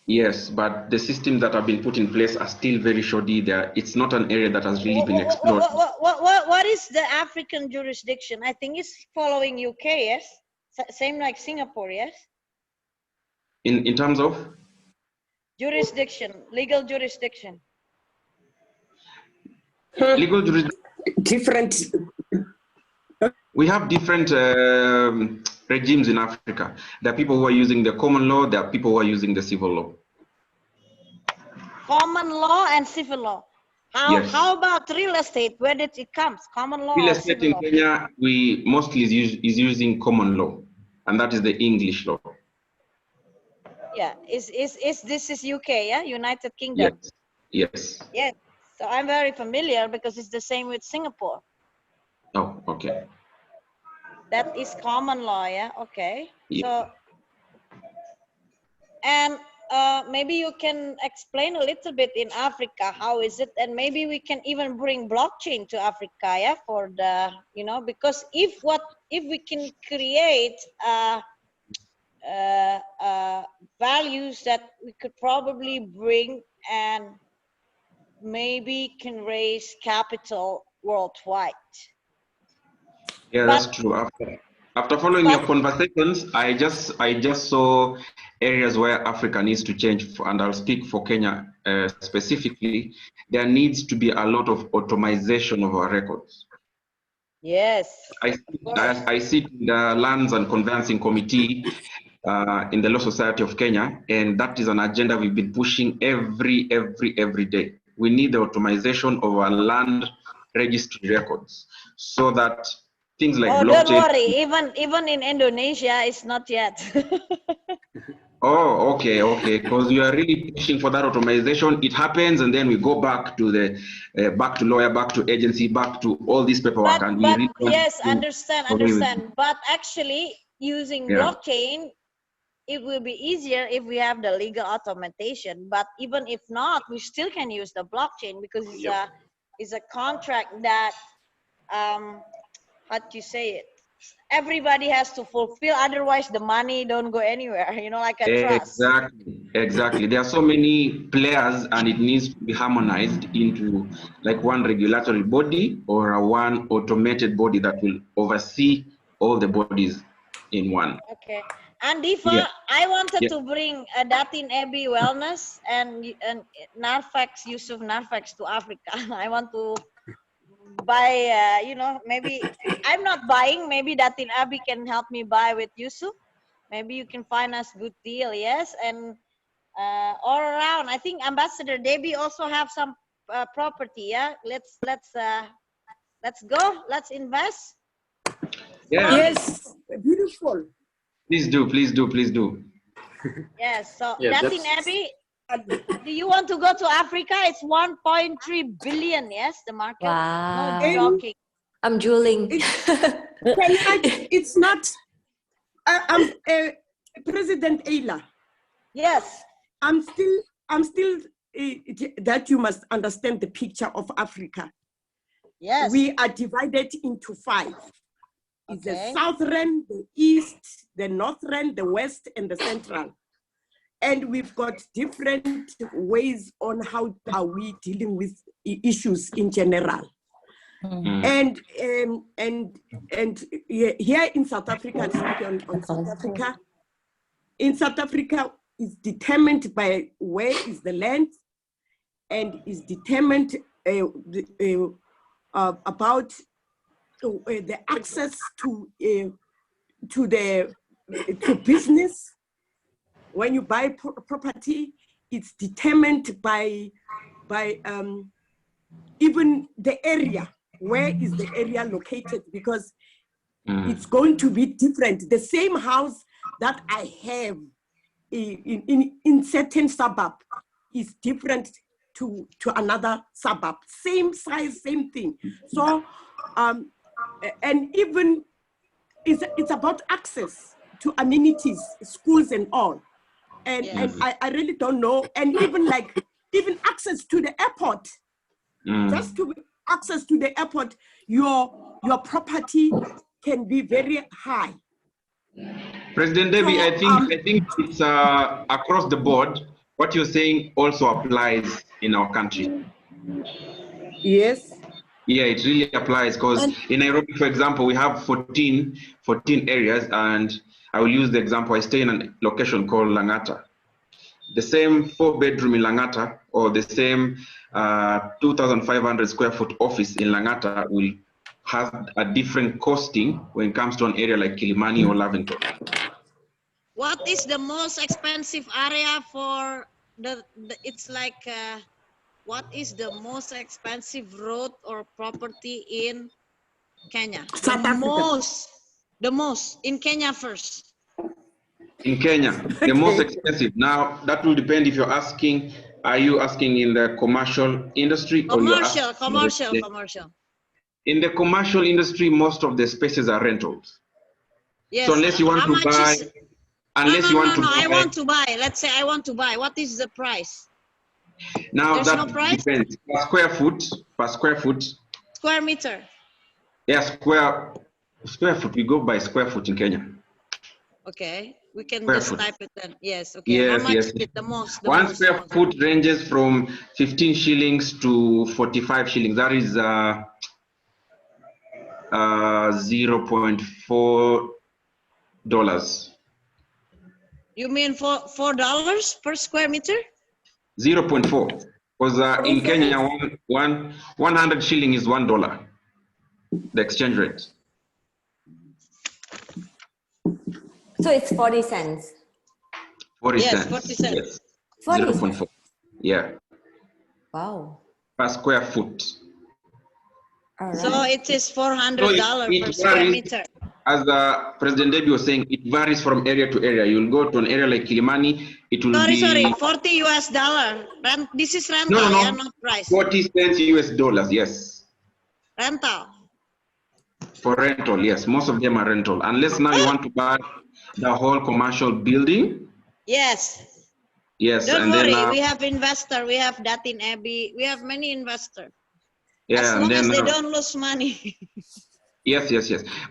Yes, but the systems that have been put in place are still very shoddy. It's not an area that has really been explored. What is the African jurisdiction? I think it's following UK, yes? Same like Singapore, yes? In terms of? Jurisdiction, legal jurisdiction. Legal jurisdiction. Different. We have different regimes in Africa. There are people who are using the common law. There are people who are using the civil law. Common law and civil law. Yes. How about real estate? Where did it come? Common law Real or estate civil in law? Kenya, we mostly is using common law, and that is the English law. Yeah, this is UK, yeah? United Kingdom. Yes. Yes. So I'm very familiar because it's the same with Singapore. Oh, okay. That is common law, yeah? Okay. Yeah. So, and maybe you can explain a little bit in Africa, how is it? And maybe we can even bring blockchain to Africa, yeah? For the, you know, because if we can create values that we could probably bring and maybe can raise capital worldwide. Yeah, that's true. After following your conversations, I just saw areas where Africa needs to change, and I'll speak for Kenya specifically. There needs to be a lot of automation of our records. Yes. I sit in the Lands and Conveyancing Committee in the Law Society of Kenya, and that is an agenda we've been pushing every day. We need the automation of our land registry records so that things like blockchain. Don't worry, even in Indonesia, it's not yet. Oh, okay, because we are really pushing for that automation. It happens, and then we go back to the back to lawyer, back to agency, back to all this paperwork. But really yes, understand. But actually, using blockchain, it will be easier if we have the legal automation. But even if not, we still can use the blockchain because it's a contract that how do you say it? Everybody has to fulfill, otherwise the money don't go anywhere, you know, like a trust. Exactly. There are so many players, and it needs to be harmonized into like one regulatory body or a one automated body that will oversee all the bodies in one. Okay. And Diva, I wanted to bring Datin Ebi Wellness and Narfax, Yusuf Narfax to Africa. I want to buy, you know, maybe I'm not buying. Maybe Datin Abi can help me buy with Yusuf. Maybe you can find us good deal, yes. And all around, I think Ambassador Debbie also have some property. Yeah, let's go. Let's invest. Yeah. Yes, beautiful. Please do, please do, please do. Yes. So Yeah, Datin Abi, do you want to go to Africa? It's 1.3 billion. Yes, the market. Wow. No joking. I'm drooling. It's not. President Ayla. Yes. I'm still that you must understand the picture of Africa. Yes. We are divided into 5. It's Okay. the southern, the east, the northern, the west, and the central. And we've got different ways on how are we dealing with issues in general. And here in South Africa, speaking on South Africa, in South Africa is determined by where is the land, and is determined about the access to business. When you buy property, it's determined by even the area. Where is the area located? Because it's going to be different. The same house that I have in certain suburb is different to another suburb. Same size, same thing. So, and even it's about access to amenities, schools and all. And, Yes. and I really don't know. And even access to the airport, just to access to the airport, your property can be very high. President Debbie, So, I think it's across the board. What you're saying also applies in our country. Yes. Yeah, it really applies because in Nairobi, for example, we have 14 areas, and I will use the example. I stay in a location called Langata. The same 4-bedroom in Langata or the same 2,500 square foot office in Langata will have a different costing when it comes to an area like Kilimani or Lavington. What is the most expensive area for it's like, what is the most expensive road or property in Kenya? The most in Kenya first. In Kenya, the most expensive. Now, that will depend if you're asking, are you asking in the commercial industry or you're asking Commercial. In the commercial industry, most of the spaces are rentals. Yes. So unless you want to buy, I want to buy. Let's say I want to buy. What is the price? Now There's that no price? depends per square foot. Square meter. Yeah, square foot. We go by square foot in Kenya. Okay, we can Square just foot. type it then. Yes. Okay. Yes, How much yes. is it? The most. One square foot ranges from 15 shillings to 45 shillings. That is 0.4 dollars. You mean $4 per square meter? 0.4. Because in Kenya, 100 shilling is $1. The exchange rate. So it's 40 cents. 40 Yes, cents. 40 cents. Yes. 40 0.4. Yeah. Wow. Per square foot. All right. So it is $400 it per square varies. meter. As President Debbie was saying, it varies from area to area. You'll go to an area like Kilimani, it will be... Sorry, $40. This is rental, No. yeah, not price. 40 cents US dollars, yes. Rental. For rental, yes. Most of them are rental. Unless now you want to buy the whole commercial building. Yes. Yes. Don't and worry, then, we have investor, we have Datin Abbey, we have many investors. Yeah, as long and then, as they don't lose money. Yes.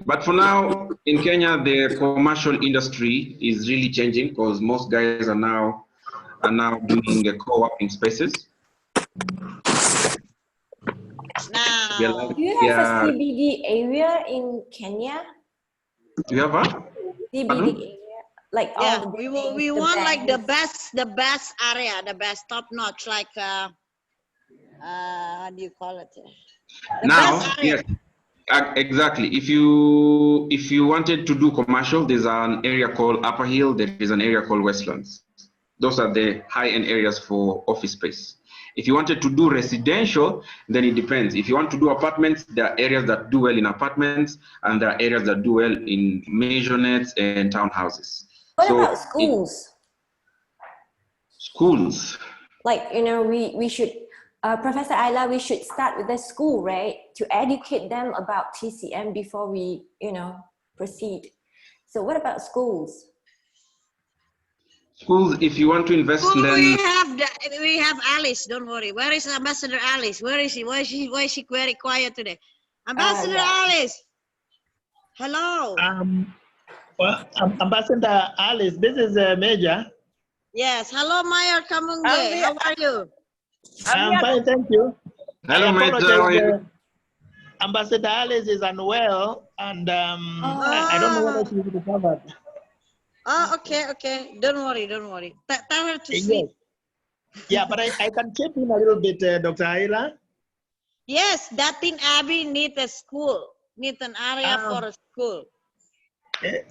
But for now, in Kenya, the commercial industry is really changing because most guys are now doing co-working spaces. Now, do you have a CBD area in Kenya? Do you have a CBD area? Like yeah, all the we want like the best area, the best top notch, like how do you call it? The Now, best area. yes, exactly. If you wanted to do commercial, there's an area called Upper Hill. There is an area called Westlands. Those are the high-end areas for office space. If you wanted to do residential, then it depends. If you want to do apartments, there are areas that do well in apartments, and there are areas that do well in maisonettes and townhouses. What So about schools? Schools. Like, you know, we should, Professor Ayla, we should start with the school, right? To educate them about TCM before we, you know, proceed. So what about schools? Schools, if you want to invest, then We have Alice. Don't worry. Where is Ambassador Alice? Where is she? Why is she very quiet today? Ambassador Alice. Hello. Well, Ambassador Alice, this is Major. Yes. Hello, Mayor Kamunge. How are you? I'm fine, thank you. Hello, Major. Ambassador Alice is unwell, and I don't know whether she's recovered. Oh, okay. Don't worry. Tell her to sleep. Yeah, but I can chip in a little bit, Dr. Ayla. Yes, Datin Abbey need a school. Need an area for a school.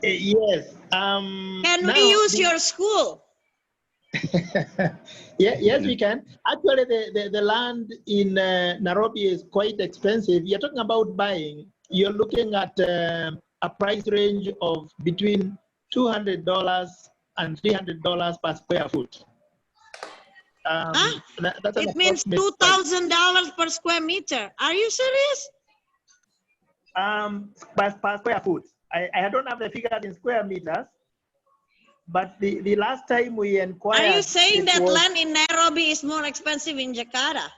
Yes. Can we use your school? Yes, we can. Actually, the land in Nairobi is quite expensive. You're talking about buying. You're looking at a price range of between $200 and $300 per square foot. It means $2,000 per square meter. Are you serious? Per square foot. I don't have the figures in square meters, but the last time we inquired. Are you saying that land in Nairobi is more expensive in Jakarta?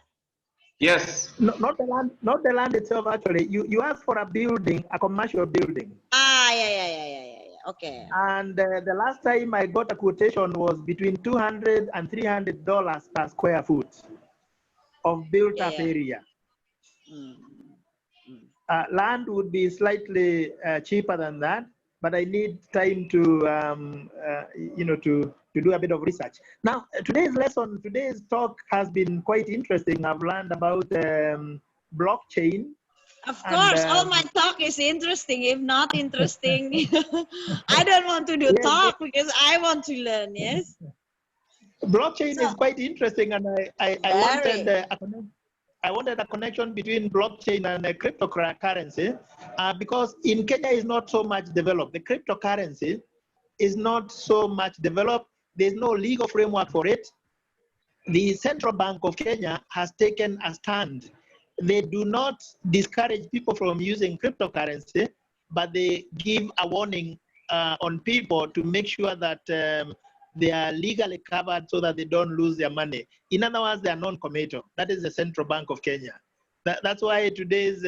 Yes. No, not the land itself. Actually, you asked for a building, a commercial building. Yeah. Okay. And the last time I got a quotation was between $200 and $300 per square foot of built-up area. Land would be slightly cheaper than that, but I need time to, to do a bit of research. Now, today's talk has been quite interesting. I've learned about blockchain. Of course, all my talk is interesting. If not interesting, I don't want to do talk because I want to learn, yes? Blockchain is quite interesting, and I wanted a connection between blockchain and cryptocurrency because in Kenya is not so much developed. The cryptocurrency is not so much developed. There's no legal framework for it. The Central Bank of Kenya has taken a stand. They do not discourage people from using cryptocurrency, but they give a warning on people to make sure that they are legally covered so that they don't lose their money. In other words, they are non-committal. That is the Central Bank of Kenya. That's why today's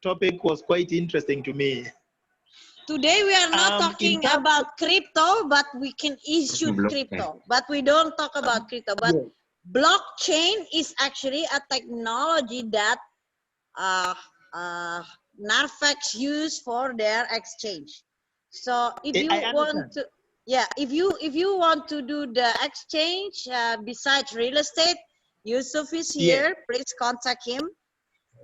topic was quite interesting to me. Today we are not talking about crypto, but we can issue crypto. But we don't talk about crypto. But blockchain is actually a technology that NARFEX use for their exchange. So if you want to, if you want to do the exchange besides real estate, Yusuf is here. Please contact him.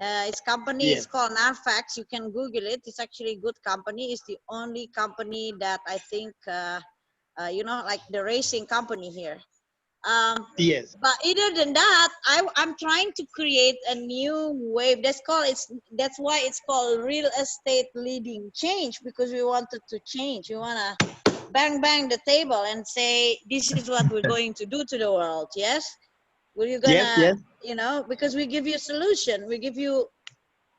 His company is called NARFEX. You can Google it. It's actually a good company. It's the only company that I think, like the racing company here. But other than that, I'm trying to create a new wave. That's why it's called real estate leading change, because we wanted to change. We want to bang the table and say, this is what we're going to do to the world. Yes. Were you gonna, because we give you a solution. We give you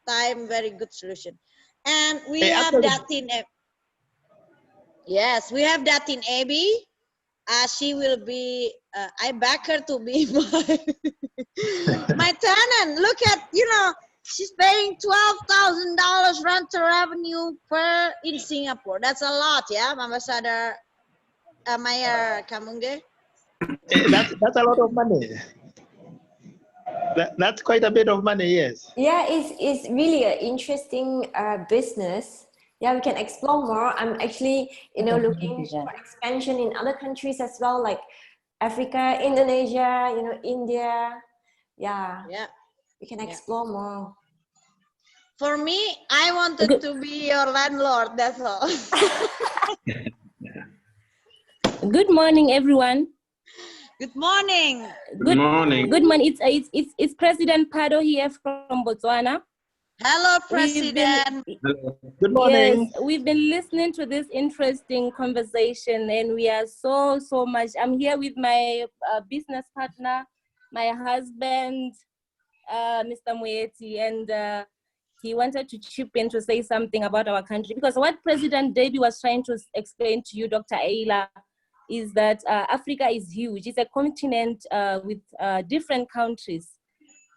very good solution. And we have that in, we have that in Abby. She will be, I back her to be my tenant. Look at, she's paying $12,000 rental revenue in Singapore. That's a lot, yeah, Ambassador Mayor Kamunge? That's a lot of money. That's quite a bit of money, yes. Yeah, it's really an interesting business. Yeah, we can explore more. I'm actually, looking for expansion in other countries as well, like Africa, Indonesia, India. Yeah. We can explore more. For me, I wanted to be your landlord, that's all. Good morning, everyone. Good morning. Good morning. Good morning. It's President Pado here from Botswana. Hello, President. Good morning. Yes, we've been listening to this interesting conversation, and we are so much. I'm here with my business partner, my husband, Mr. Moeti, and he wanted to chip in to say something about our country, because what President Debbie was trying to explain to you, Dr. Ayla, is that Africa is huge. It's a continent with different countries.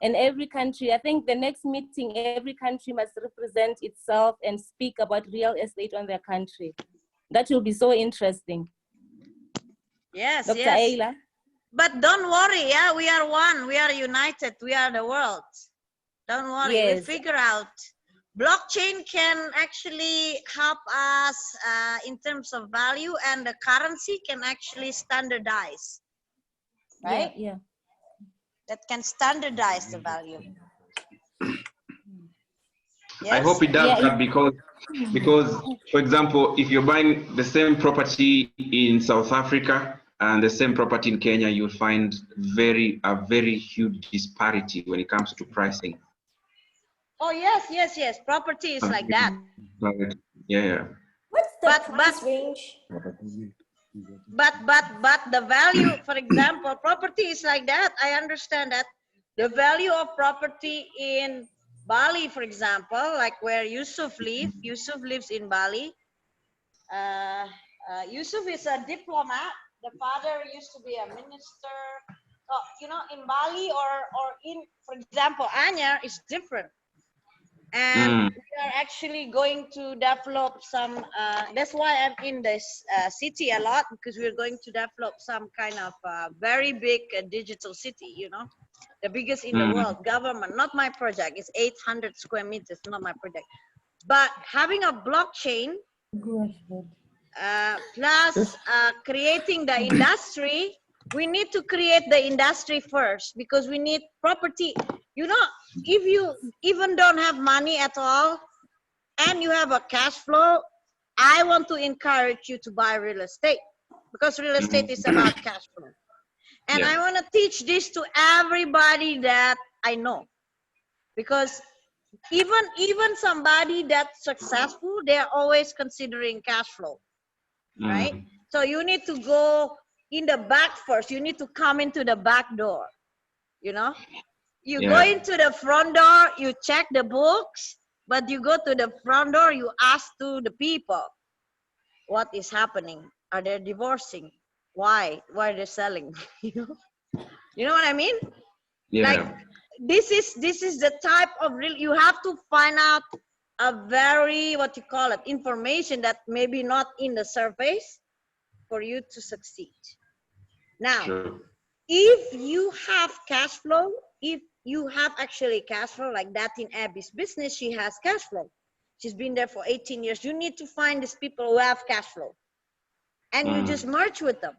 And every country, I think the next meeting, every country must represent itself and speak about real estate on their country. That will be so interesting. Yes, Dr. yes. Ayla. But don't worry, yeah, we are one. We are united. We are the world. Don't worry, Yes. we figure out. Blockchain can actually help us in terms of value, and the currency can actually standardize, right? Yeah. That can standardize the value. Yes? I hope it does that because, for example, if you're buying the same property in South Africa and the same property in Kenya, you'll find a very huge disparity when it comes to pricing. Oh yes. Property is like that. Yeah. What's the price range? But the value, for example, property is like that. I understand that. The value of property in Bali, for example, like where Yusuf lives in Bali. Yusuf is a diplomat. The father used to be a minister. So, you know, in Bali or in, for example, Anyar is different. And we are actually going to develop some, that's why I'm in this city a lot, because we're going to develop some kind of very big digital city, you know, the biggest in the world, government, not my project, it's 800 square meters, not my project. But having a blockchain plus creating the industry, we need to create the industry first, because we need property. You know, if you even don't have money at all and you have a cash flow, I want to encourage you to buy real estate, because real estate is about cash flow. And I want to teach this to everybody that I know, because even somebody that's successful, they're always considering cash flow, right? So you need to go in the back first. You need to come into the back door, you know? You go into the front door, you check the books, but you go to the front door, you ask to the people, what is happening? Are they divorcing? Why? Why are they selling? You know what I mean? Yeah. Like this is the type of real, you have to find out a very, what you call it, information that maybe not in the surface for you to succeed. Now, if you have cash flow, if you have actually cash flow, like that in Abby's business, she has cash flow. She's been there for 18 years. You need to find these people who have cash flow, and you just merge with them,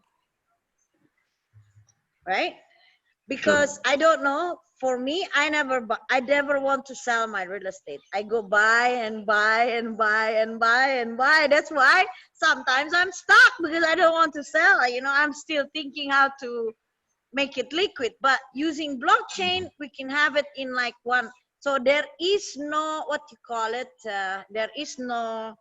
right? Because I don't know, for me, I never want to sell my real estate. I go buy and buy and buy and buy and buy. That's why sometimes I'm stuck, because I don't want to sell. You know, I'm still thinking how to make it liquid. But using blockchain, we can have it in like one. So there is no, what you call it, there is no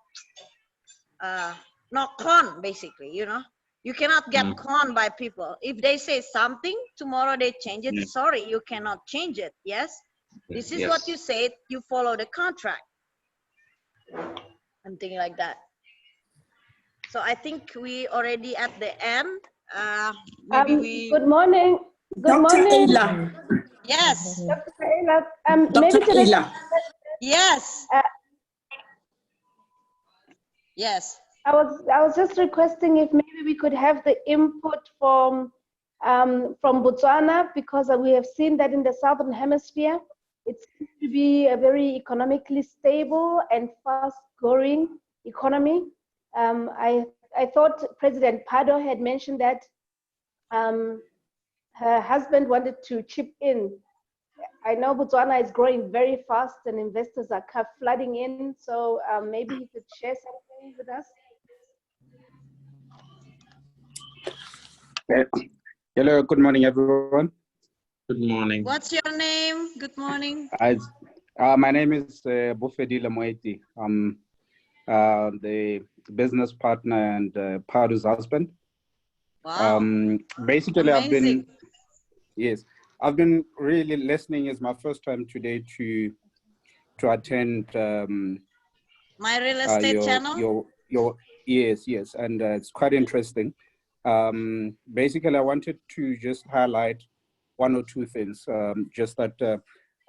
con, basically, you know. You cannot get conned by people. If they say something, tomorrow they change it. Sorry, you cannot change it. Yes? This is what you said. You follow the contract. Something like that. So I think we already at the end. Maybe Good morning. Good morning. Ayla. Yes. Dr. Ayla. Dr. Ayla. Yes. Yes. I was just requesting if maybe we could have the input from Botswana, because we have seen that in the Southern Hemisphere, it seems to be a very economically stable and fast-growing economy. I thought President Pado had mentioned that her husband wanted to chip in. I know Botswana is growing very fast and investors are flooding in. So maybe you could share something with us. Hello, good morning, everyone. Good morning. What's your name? Good morning. My name is Bufedile Moeti. I'm the business partner and Padu's husband. Wow. Basically, Amazing. I've been really listening. It's my first time today to attend My real estate channel? Yes, and it's quite interesting. Basically, I wanted to just highlight one or two things. Just that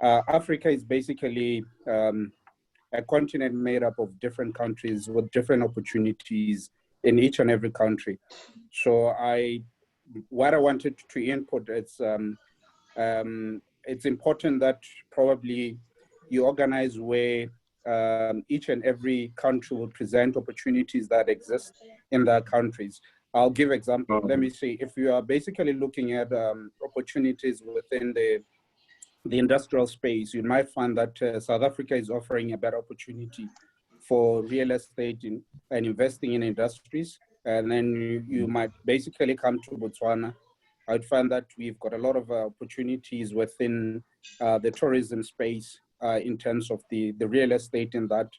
Africa is basically a continent made up of different countries with different opportunities in each and every country. So what I wanted to input is it's important that probably you organize where each and every country will present opportunities that exist in their countries. I'll give example. Let me see. If you are basically looking at opportunities within the industrial space, you might find that South Africa is offering a better opportunity for real estate and investing in industries. And then you might basically come to Botswana. I'd find that we've got a lot of opportunities within the tourism space in terms of the real estate, in that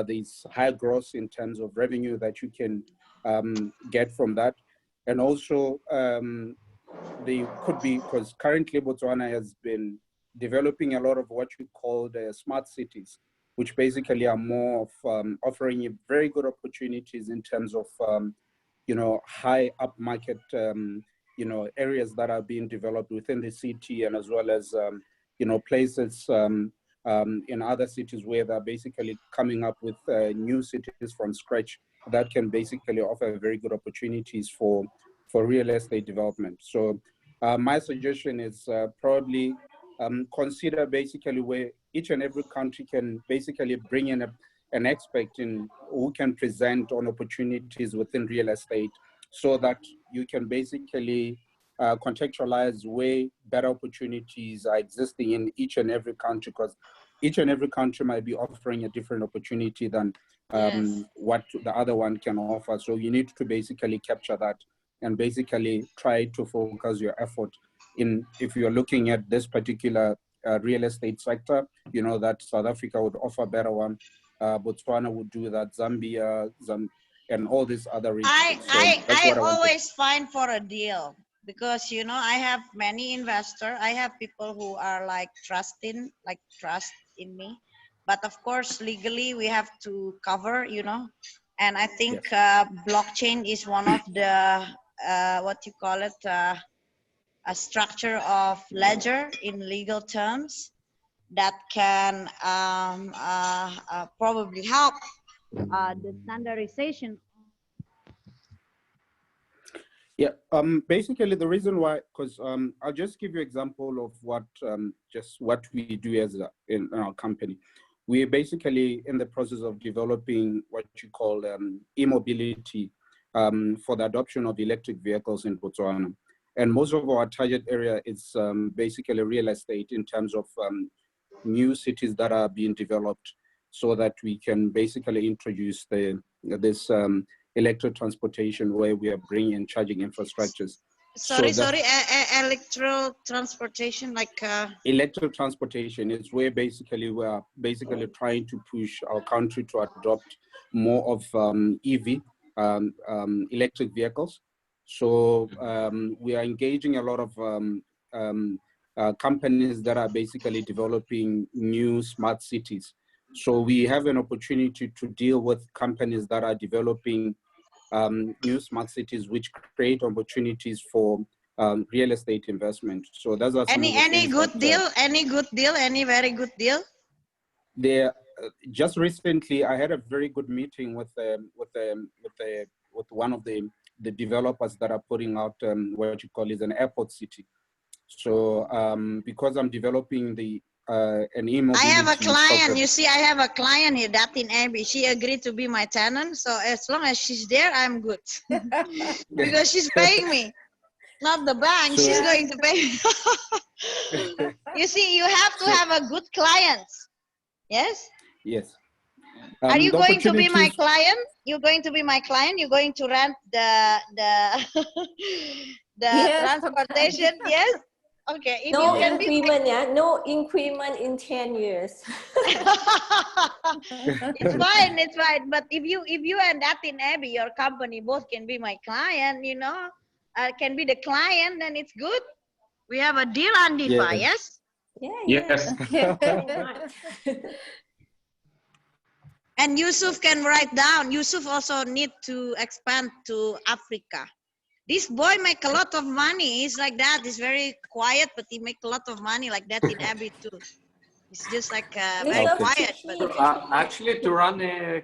there's high growth in terms of revenue that you can get from that. And also they could be, because currently Botswana has been developing a lot of what you call the smart cities, which basically are more of offering you very good opportunities in terms of high up market areas that are being developed within the city, and as well as places in other cities where they're basically coming up with new cities from scratch that can basically offer very good opportunities for real estate development. So my suggestion is probably consider basically where each and every country can basically bring in an expert who can present on opportunities within real estate, so that you can basically contextualize where better opportunities are existing in each and every country, because each and every country might be offering a different opportunity than what the other one can offer. So you need to basically capture that and basically try to focus your effort in, if you're looking at this particular real estate sector, that South Africa would offer a better one. Botswana would do that, Zambia, and all these other regions. I always find for a deal, because I have many investors. I have people who are trust in me, but of course legally we have to cover, and I think blockchain is one of the what you call it, a structure of ledger in legal terms that can probably help the standardization. Yeah, basically the reason why, because I'll just give you an example of what we do as in our company. We're basically in the process of developing what you call e-mobility for the adoption of electric vehicles in Botswana. And most of our target area is basically real estate, in terms of new cities that are being developed, so that we can basically introduce this electric transportation, where we are bringing charging infrastructures. Sorry, electro transportation, electric transportation is where basically we are trying to push our country to adopt more of EV, electric vehicles. So we are engaging a lot of companies that are basically developing new smart cities. So we have an opportunity to deal with companies that are developing new smart cities, which create opportunities for real estate investment. So that's any good deal, any very good deal. There, just recently, I had a very good meeting with one of the developers that are putting out what you call is an airport city. So because I'm developing an e-mobility. I have a client. You see, I have a client here, Datin Abby. She agreed to be my tenant. So as long as she's there, I'm good. Because she's paying me. Not the bank. So- She's going to pay. You see, you have to have a good clients. Yes. Yes. Are you The going to be my opportunities- client? You're going to be my client. You're going to rent the Yes, transportation. Yes. Okay. If No you can be increment, yeah. No increment in 10 years. it's fine. It's fine. But if you and Atin Abby, your company, both can be my client. You know, can be the client, then it's good. We have a deal, Andifa. Yes. Yes. And Yusuf can write down. Yusuf also need to expand to Africa. This boy make a lot of money. He's like that. He's very quiet, but he make a lot of money like that in Abbey too. It's just like very quiet. But Actually, to run a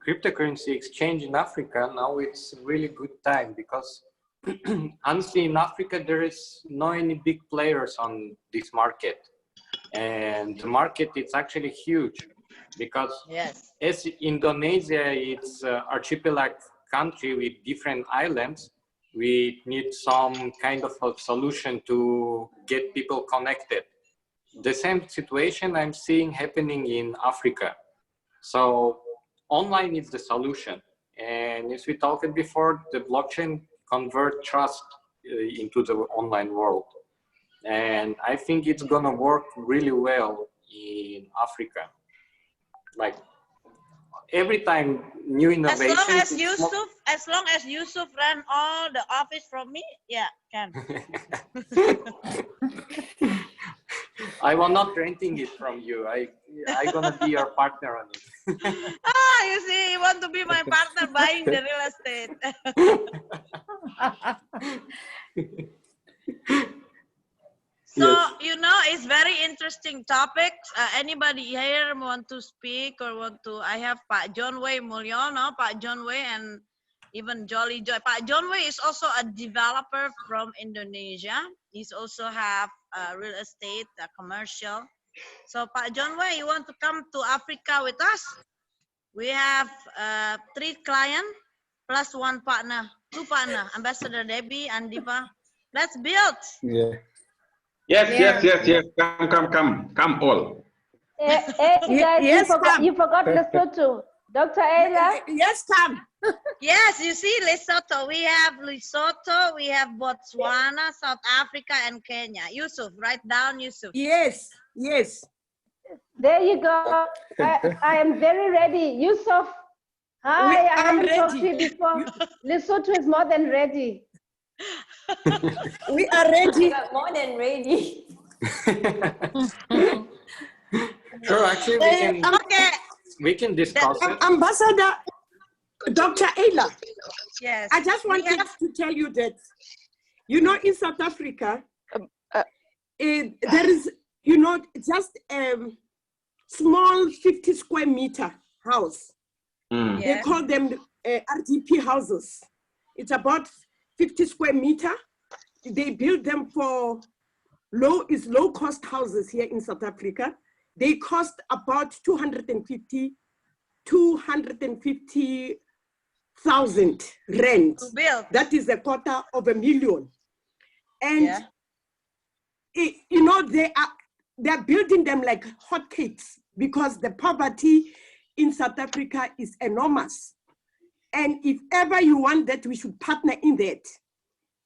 cryptocurrency exchange in Africa, now it's really good time because honestly, in Africa, there is no any big players on this market. And the market is actually huge because yes, as Indonesia, it's an archipelago country with different islands. We need some kind of a solution to get people connected. The same situation I'm seeing happening in Africa. So online is the solution. And as we talked before, the blockchain convert trust into the online world. And I think it's gonna work really well in Africa. Like every time new innovation. as long as Yusuf ran all the office from me, yeah, can. I was not renting it from you. I gonna be your partner on it. You see, you want to be my partner buying the real estate. So, you know, it's very interesting topic. Anybody here want to speak or want to? I have Pak John Wei Mulyono, Pak John Wei, and even Jolly Joy. Pak John Wei is also a developer from Indonesia. He's also have real estate, commercial. So, Pak John Wei, you want to come to Africa with us? We have 3 clients plus 1 partner, 2 partner, Ambassador Debbie and Diva. Let's build. Yeah. Yes. Come all. Hey guys, you forgot Lesotho. Dr. Ayla? Yes, come. Yes, you see Lesotho. We have Lesotho, we have Botswana, South Africa, and Kenya. Yusuf, write down Yusuf. Yes. There you go. I am very ready. Yusuf, hi, I haven't talked to you before. Lesotho is more than ready. We are ready. More than ready. Sure, actually we can discuss it. Ambassador Dr. Ayla. Yes. I just wanted to tell you that, you know, in South Africa, there is, you know, just a small 50 square meter house. They call them RDP houses. It's about 50 square meter. They build them for low cost houses here in South Africa. They cost about 250,000 rent. To build. That is $250,000. And you know, they're building them like hotcakes because the poverty in South Africa is enormous. And if ever you want that, we should partner in that.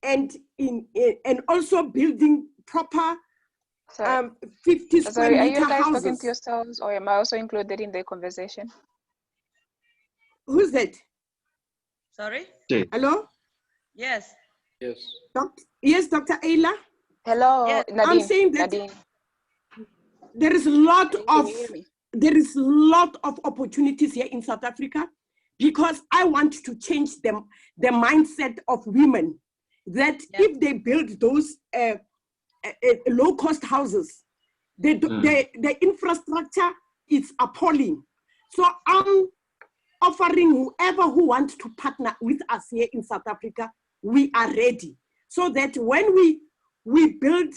And also building proper 50 square Sorry, are meter you guys houses. talking to yourselves, or am I also included in the conversation? Who's that? Sorry? Hello? Yes. Yes, Dr. Ayla? Hello, Yes. Nadine. I'm saying that Nadine. there is a lot of opportunities here in South Africa, because I want to change the mindset of women that if they build those low-cost houses, the infrastructure is appalling. So I'm offering whoever who wants to partner with us here in South Africa, we are ready. So that when we build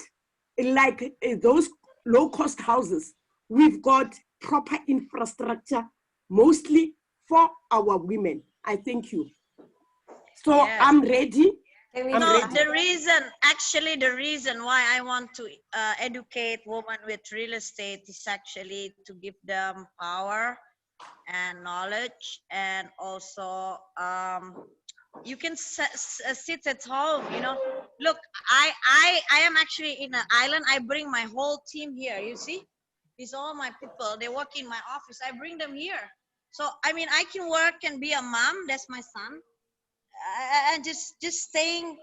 like those low-cost houses, we've got proper infrastructure, mostly for our women. I thank you. So I'm ready. No, the reason why I want to educate women with real estate is actually to give them power and knowledge, and also you can sit at home, you know. Look, I am actually in an island. I bring my whole team here. You see, these all my people. They work in my office. I bring them here. So I mean, I can work and be a mom. That's my son. And just staying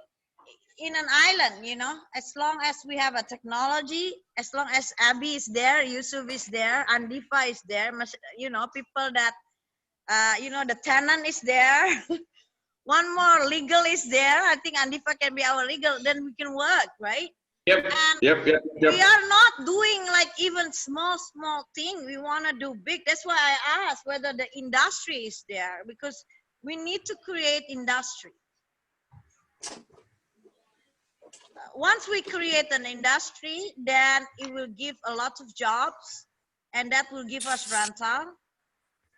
in an island, you know. As long as we have a technology, as long as Abby is there, Yusuf is there, Andifa is there, you know, people that you know, the tenant is there. One more legal is there. I think Andifa can be our legal. Then we can work, right? Yep. And Yep. we are not doing like even small thing. We want to do big. That's why I asked whether the industry is there, because we need to create industry. Once we create an industry, then it will give a lot of jobs, and that will give us rental.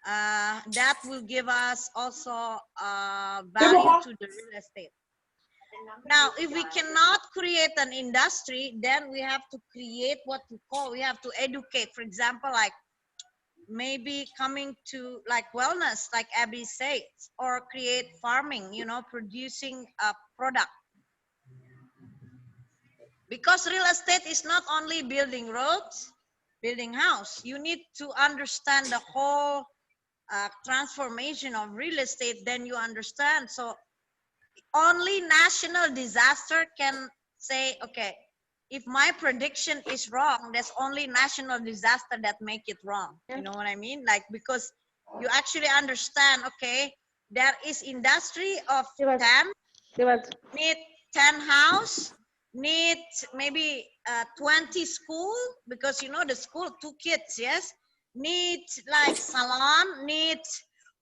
That will give us also value to the real estate. Now, if we cannot create an industry, then we have to create what we have to educate. For example, like maybe coming to like wellness, like Abby said, or create farming, you know, producing a product. Because real estate is not only building roads, building house. You need to understand the whole transformation of real estate, then you understand. So only national disaster can say, okay, if my prediction is wrong, there's only national disaster that make it wrong. You know what I mean? Like, because you actually understand, okay, there is industry of 10, need 10 house, need maybe 20 school, because you know the school 2 kids, yes, need like salon, need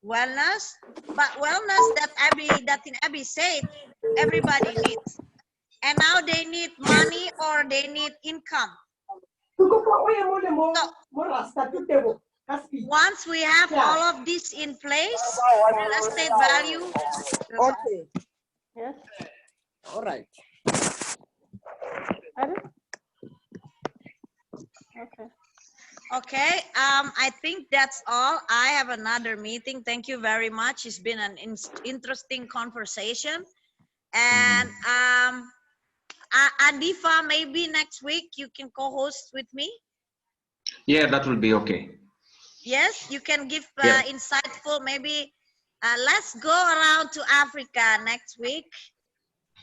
wellness, but wellness that Abby said everybody needs, and now they need money or they need income. So once we have all of this in place, real estate value. Okay. Yes. All right. Okay. Okay, I think that's all. I have another meeting. Thank you very much. It's been an interesting conversation. And Andifa, maybe next week you can co-host with me. Yeah, that will be okay. Yes, you can give Yeah. insightful, maybe let's go around to Africa next week.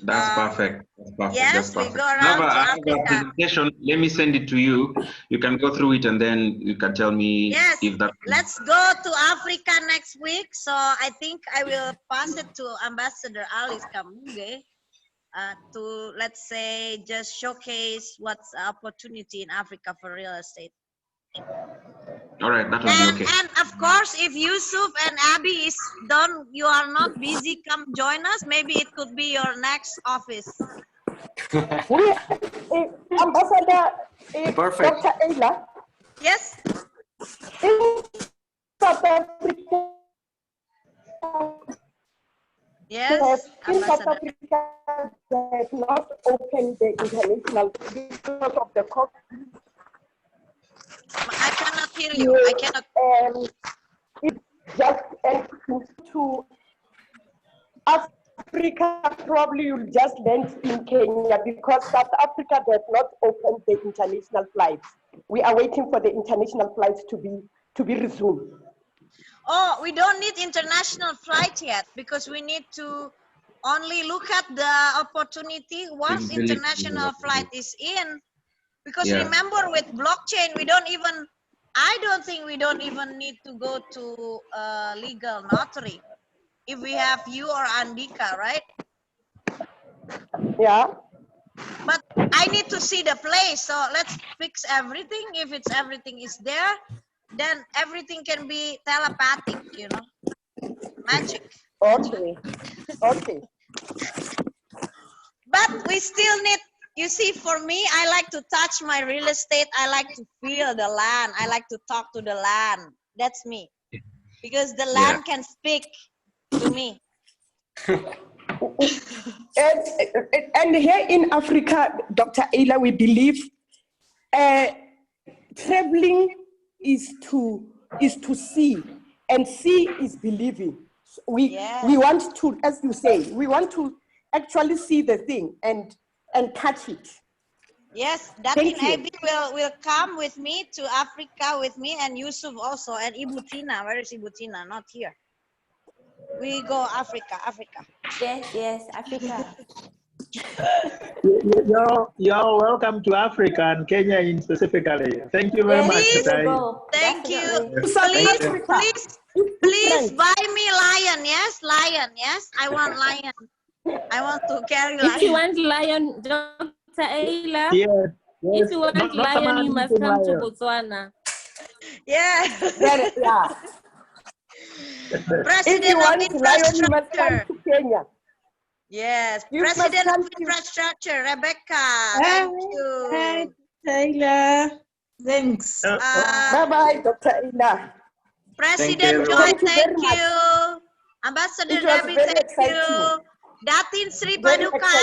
That's perfect. That's perfect. Yes, That's perfect. we go around to I have a Africa. presentation. Let me send it to you. You can go through it and then you can tell me Yes, if that. let's go to Africa next week. So I think I will pass it to Ambassador Alice Kamunge to, let's say, just showcase what's the opportunity in Africa for real estate. All right, that will be okay. And of course, if Yusuf and Abby is done, you are not busy, come join us. Maybe it could be your next office. Ambassador, Perfect. Dr. Ayla. Yes. In South Africa. Yes. In South Africa, they have not opened the international because of the COVID. I cannot hear you. I cannot. It just to Africa, probably you'll just land in Kenya because South Africa does not open the international flights. We are waiting for the international flights to be resumed. Oh, we don't need international flight yet because we need to only look at the opportunity once international flight is in. Because remember, with blockchain, I don't think we don't even need to go to legal notary if we have you or Andika, right? Yeah. But I need to see the place, so let's fix everything. If everything is there, then everything can be telepathic, you know, magic. Okay. Okay. But we still need. You see, for me, I like to touch my real estate. I like to feel the land. I like to talk to the land. That's me. Because the land can speak to me. And here in Africa, Dr. Ayla, we believe traveling is to see, and see is believing. We want to, as you say, we want to actually see the thing and touch it. Yes, Datin Abi will come with me to Africa with me, and Yusuf also, and Ibu Tina. Where is Ibu Tina? Not here. We go Africa. Yes, Africa. You're welcome to Africa and Kenya in specifically. Thank you very much. Thank you. Definitely. Please buy me lion. Yes, lion. Yes, I want lion. I want to carry lion. If you want lion, Dr. Ayla, if you want Not lion, you must come to Botswana. Yeah. If you want lion, you must come to Kenya. Yes, President of Infrastructure, Rebecca. Thank you. Hey, Taylor. Thanks. Bye-bye, Dr. Ayla. President Joy, thank you. Ambassador Debbie, thank you. Datin Sri Paduka.